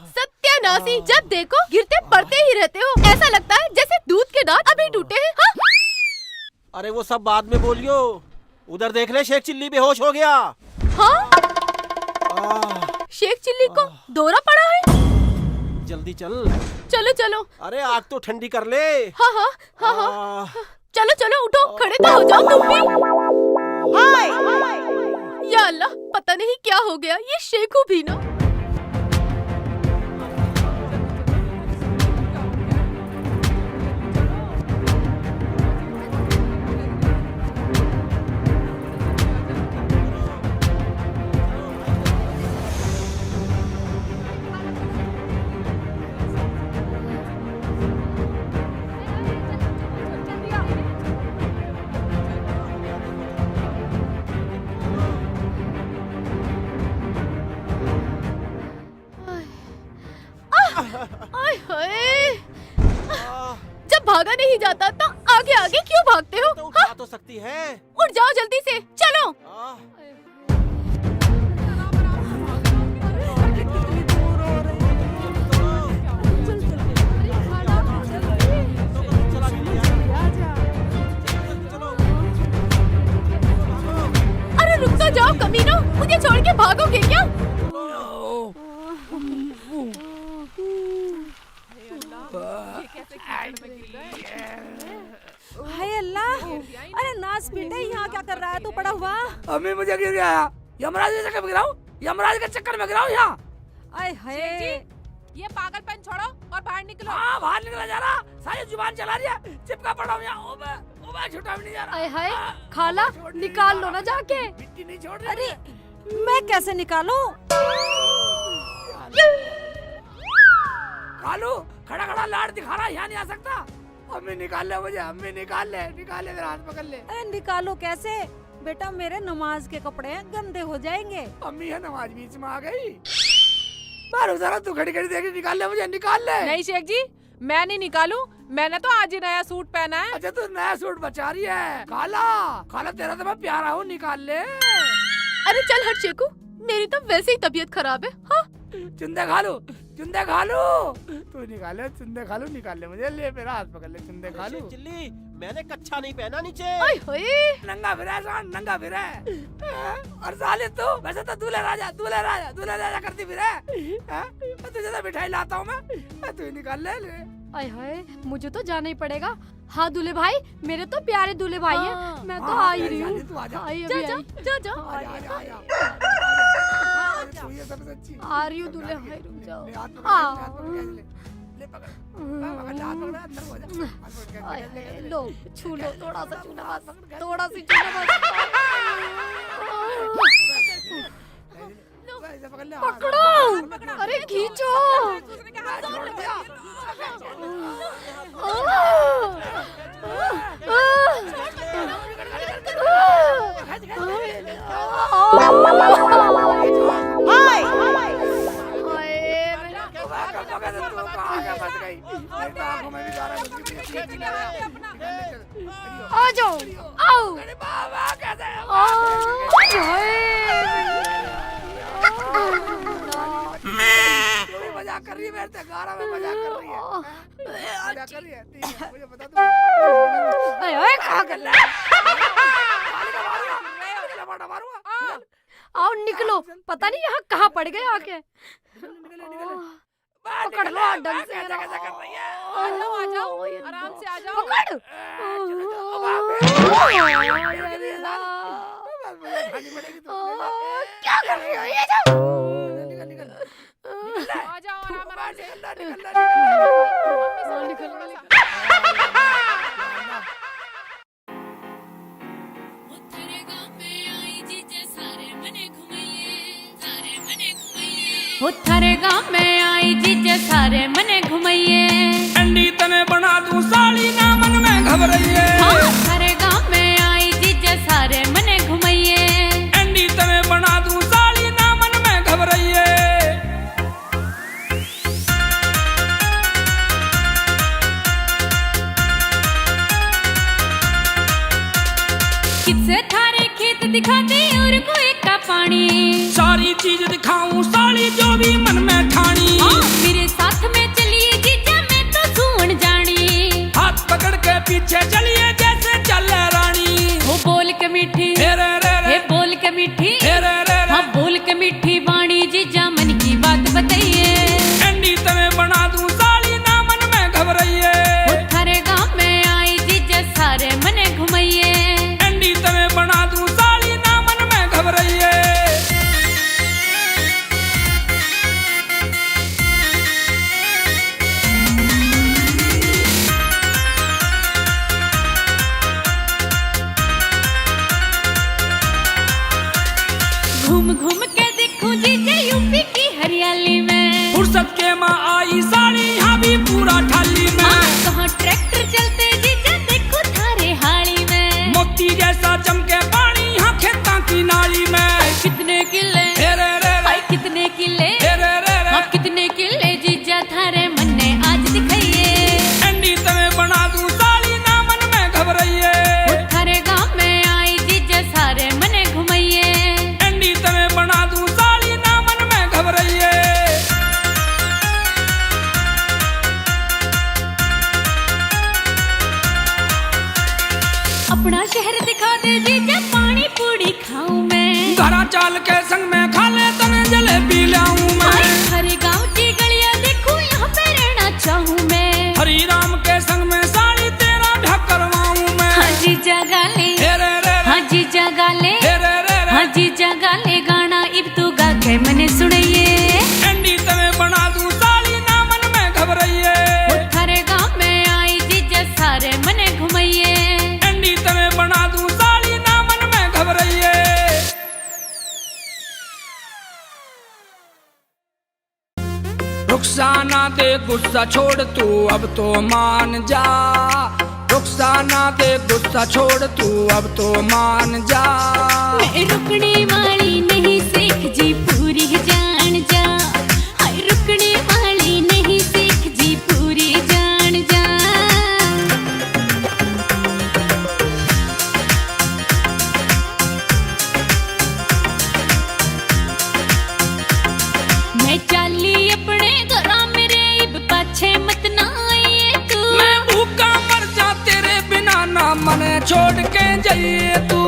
सत्यानाशी, जब देखो गिरते पड़ते ही रहते हो। ऐसा लगता है जैसे दूध के दांत अभी टूटे हैं। हाँ?
अरे वो सब बाद में बोलियो, उधर देख ले शेख चिल्ली बेहोश हो गया।
हाँ? शेख चिल्ली को दौरा पड़ा है।
जल्दी चल।
चलो चलो।
अरे आग तो ठंडी कर ले।
हाँ हाँ हाँ हाँ। चलो चलो उठो, खड़े तो हो जाओ तुम भी। या अल्लाह, पता नहीं क्या हो गया ये शेखू भी ना। आय हाय, जब भागा नहीं जाता तो आगे आगे क्यों भागते हो?
तो उठा तो सकती है।
उठ जाओ जल्दी से, चलो।
आह, चला भी लिया।
अरे रुक तो जाओ कमीनो, मुझे छोड़ के भागोगे क्या?
हाय अल्लाह। अरे नाच बेटे, यहाँ क्या कर रहा है तू पड़ा हुआ?
अम्मी मुझे गिर गया। यमराज के चक्कर में गिराऊं? यमराज के चक्कर में गिराऊं यहाँ?
आय हाय।
ये पागलपन छोड़ो और बाहर निकलो।
हाँ बाहर निकला जा रहा, सारी जुबान चला रही है, चिपका पड़ा हूँ यहाँ। ओबे ओबे, छुटा भी नहीं जा रहा।
आय हाय, खाला निकाल लो ना जाके।
मिट्टी नहीं छोड़ रही।
अरे मैं कैसे निकालूं?
कालू खड़ा खड़ा लाड़ दिखा रहा, यहाँ नहीं आ सकता। अम्मी निकाल ले मुझे, अम्मी निकाल ले मेरा हाथ पकड़ ले।
अरे निकालो कैसे बेटा, मेरे नमाज के कपड़े हैं, गंदे हो जाएंगे।
अम्मी है नमाज बीच में आ गई। मारो जरा, तू खड़ी खड़ी देखी, निकाल ले मुझे, निकाल ले।
नहीं शेख जी, मैं नहीं निकालूं, मैंने तो आज ही नया सूट पहना है।
अच्छा तू नया सूट बचा रही है। काला काला तेरा तो मैं प्यारा हूँ, निकाल ले।
अरे चल हट शेखू, मेरी तो वैसे ही तबीयत खराब है। हाँ?
चुंदे खा लू, चुंदे खा लू। तू निकाल ले, चुंदे खा लू, निकाल ले मुझे, ले मेरा हाथ पकड़ ले, चुंदे खा लू।
शेख चिल्ली, मैंने कच्छा नहीं पहना नीचे।
आय हाय,
नंगा फिरे जान, नंगा फिरे। और साले तू वैसे तो दूल्हे राजा करती फिरे। तुझे तो मिठाई लाता हूँ मैं, तू निकाल ले।
आय हाय, मुझे तो जाना ही पड़ेगा। हाँ दूल्हे भाई, मेरे तो प्यारे दूल्हे भाई हैं। मैं तो आ ही रही हूँ।
तू आजा,
आई
जा
अभी
जा
आई।
जा जा।
तू ये सबसे अच्छी।
आ रही हूँ दूल्हे भाई, रुक जाओ।
ले हाथ पकड़,
हाँ।
ले हाथ पकड़, ले पकड़, पकड़ ले, हाथ पकड़, अंदर हो जा। हाथ पकड़ के,
आय
ले,
हाय,
ले,
लो छू लो, थोड़ा सा छूना
हाथ
बस,
पकड़ के।
थोड़ा सी छूना
ऐसे पकड़ ले,
बस।
हाथ।
पकड़ो, अरे खींचो।
छोड़ दिया।
आ जाओ, आओ।
बाबा कैसे है? तू भी मजाक कर रही है मेरे से, गारा में मजाक कर रही है। मजाक कर रही है, ठीक है, मुझे बता दो।
कहाँ कर रहा है? आओ निकलो, पता नहीं यहाँ कहाँ पड़ गए आके। पकड़ लो ढंग से।
कैसे कर रही है?
आ जाओ, आराम से आ जाओ।
पकड़। क्या कर रही हो ये?
आ जाओ आराम से।
निकल।
निकल।
दिखा दे और कोई का पानी।
सारी चीज दिखाऊं साली जो भी मन में ठानी।
मेरे साथ में चलिए जीजा मैं तो सुन जानी।
हाथ पकड़ के पीछे चलिए जैसे चले रानी।
वो बोल के मीठी हे बोल के मीठी हाँ बोल के मीठी वाणी जीजा मन की बात बताइए।
एंडी तने बना दूं साली ना मन में घबराइए।
थारे गाँव में आई जीजा सारे मने घुमाइए।
एंडी तने बना दूं साली ना मन में घबराइए।
घूम घूम के देखूं जीजा यूपी की हरियाली में।
फुर्सत के माँ आई साली यहाँ भी पूरा ठाली में।
कहाँ ट्रैक्टर चलते जीजा देखो थारे हाली में।
मोती जैसा चमके पानी यहाँ खेता की नाली में।
कितने किले भाई कितने किले हाँ कितने किले जीजा थारे मन ने आज दिखाइए।
एंडी तने बना दूं साली ना मन में घबराइए।
थारे गाँव में आई जीजा सारे मने घुमाइए।
एंडी तने बना दूं साली ना मन में घबराइए।
अपना शहर दिखा दे जीजा पानी पूरी खाऊं मैं।
घरा चाल के संग में खा ले तने जलेबी लाऊं मैं।
हरे गाँव की गलियां देखूं यहाँ पे रहना चाहूँ मैं।
हरी राम के संग में साली तेरा ब्याह करवाऊं मैं।
हाँ जीजा गाले हाँ जीजा गाले हाँ जीजा गाले गाना इब तू गा के मने सुनाइए।
एंडी तने बना दूं साली ना मन में घबराइए।
थारे गाँव में आई जीजा सारे मने घुमाइए।
एंडी तने बना दूं साली ना मन में घबराइए। रुखसाना दे गुस्सा छोड़ तू अब तो मान जा। रुखसाना दे गुस्सा छोड़ तू अब तो मान जा।
मैं रुकने वाली नहीं सीख जी पूरी जान जा। हाय रुकने वाली नहीं सीख जी पूरी जान जा। मैं चाली अपने घरा मेरे इब पाछे मत ना आइए तू।
मैं भूखा मर जा तेरे बिना ना मन छोड़ के जाइए तू।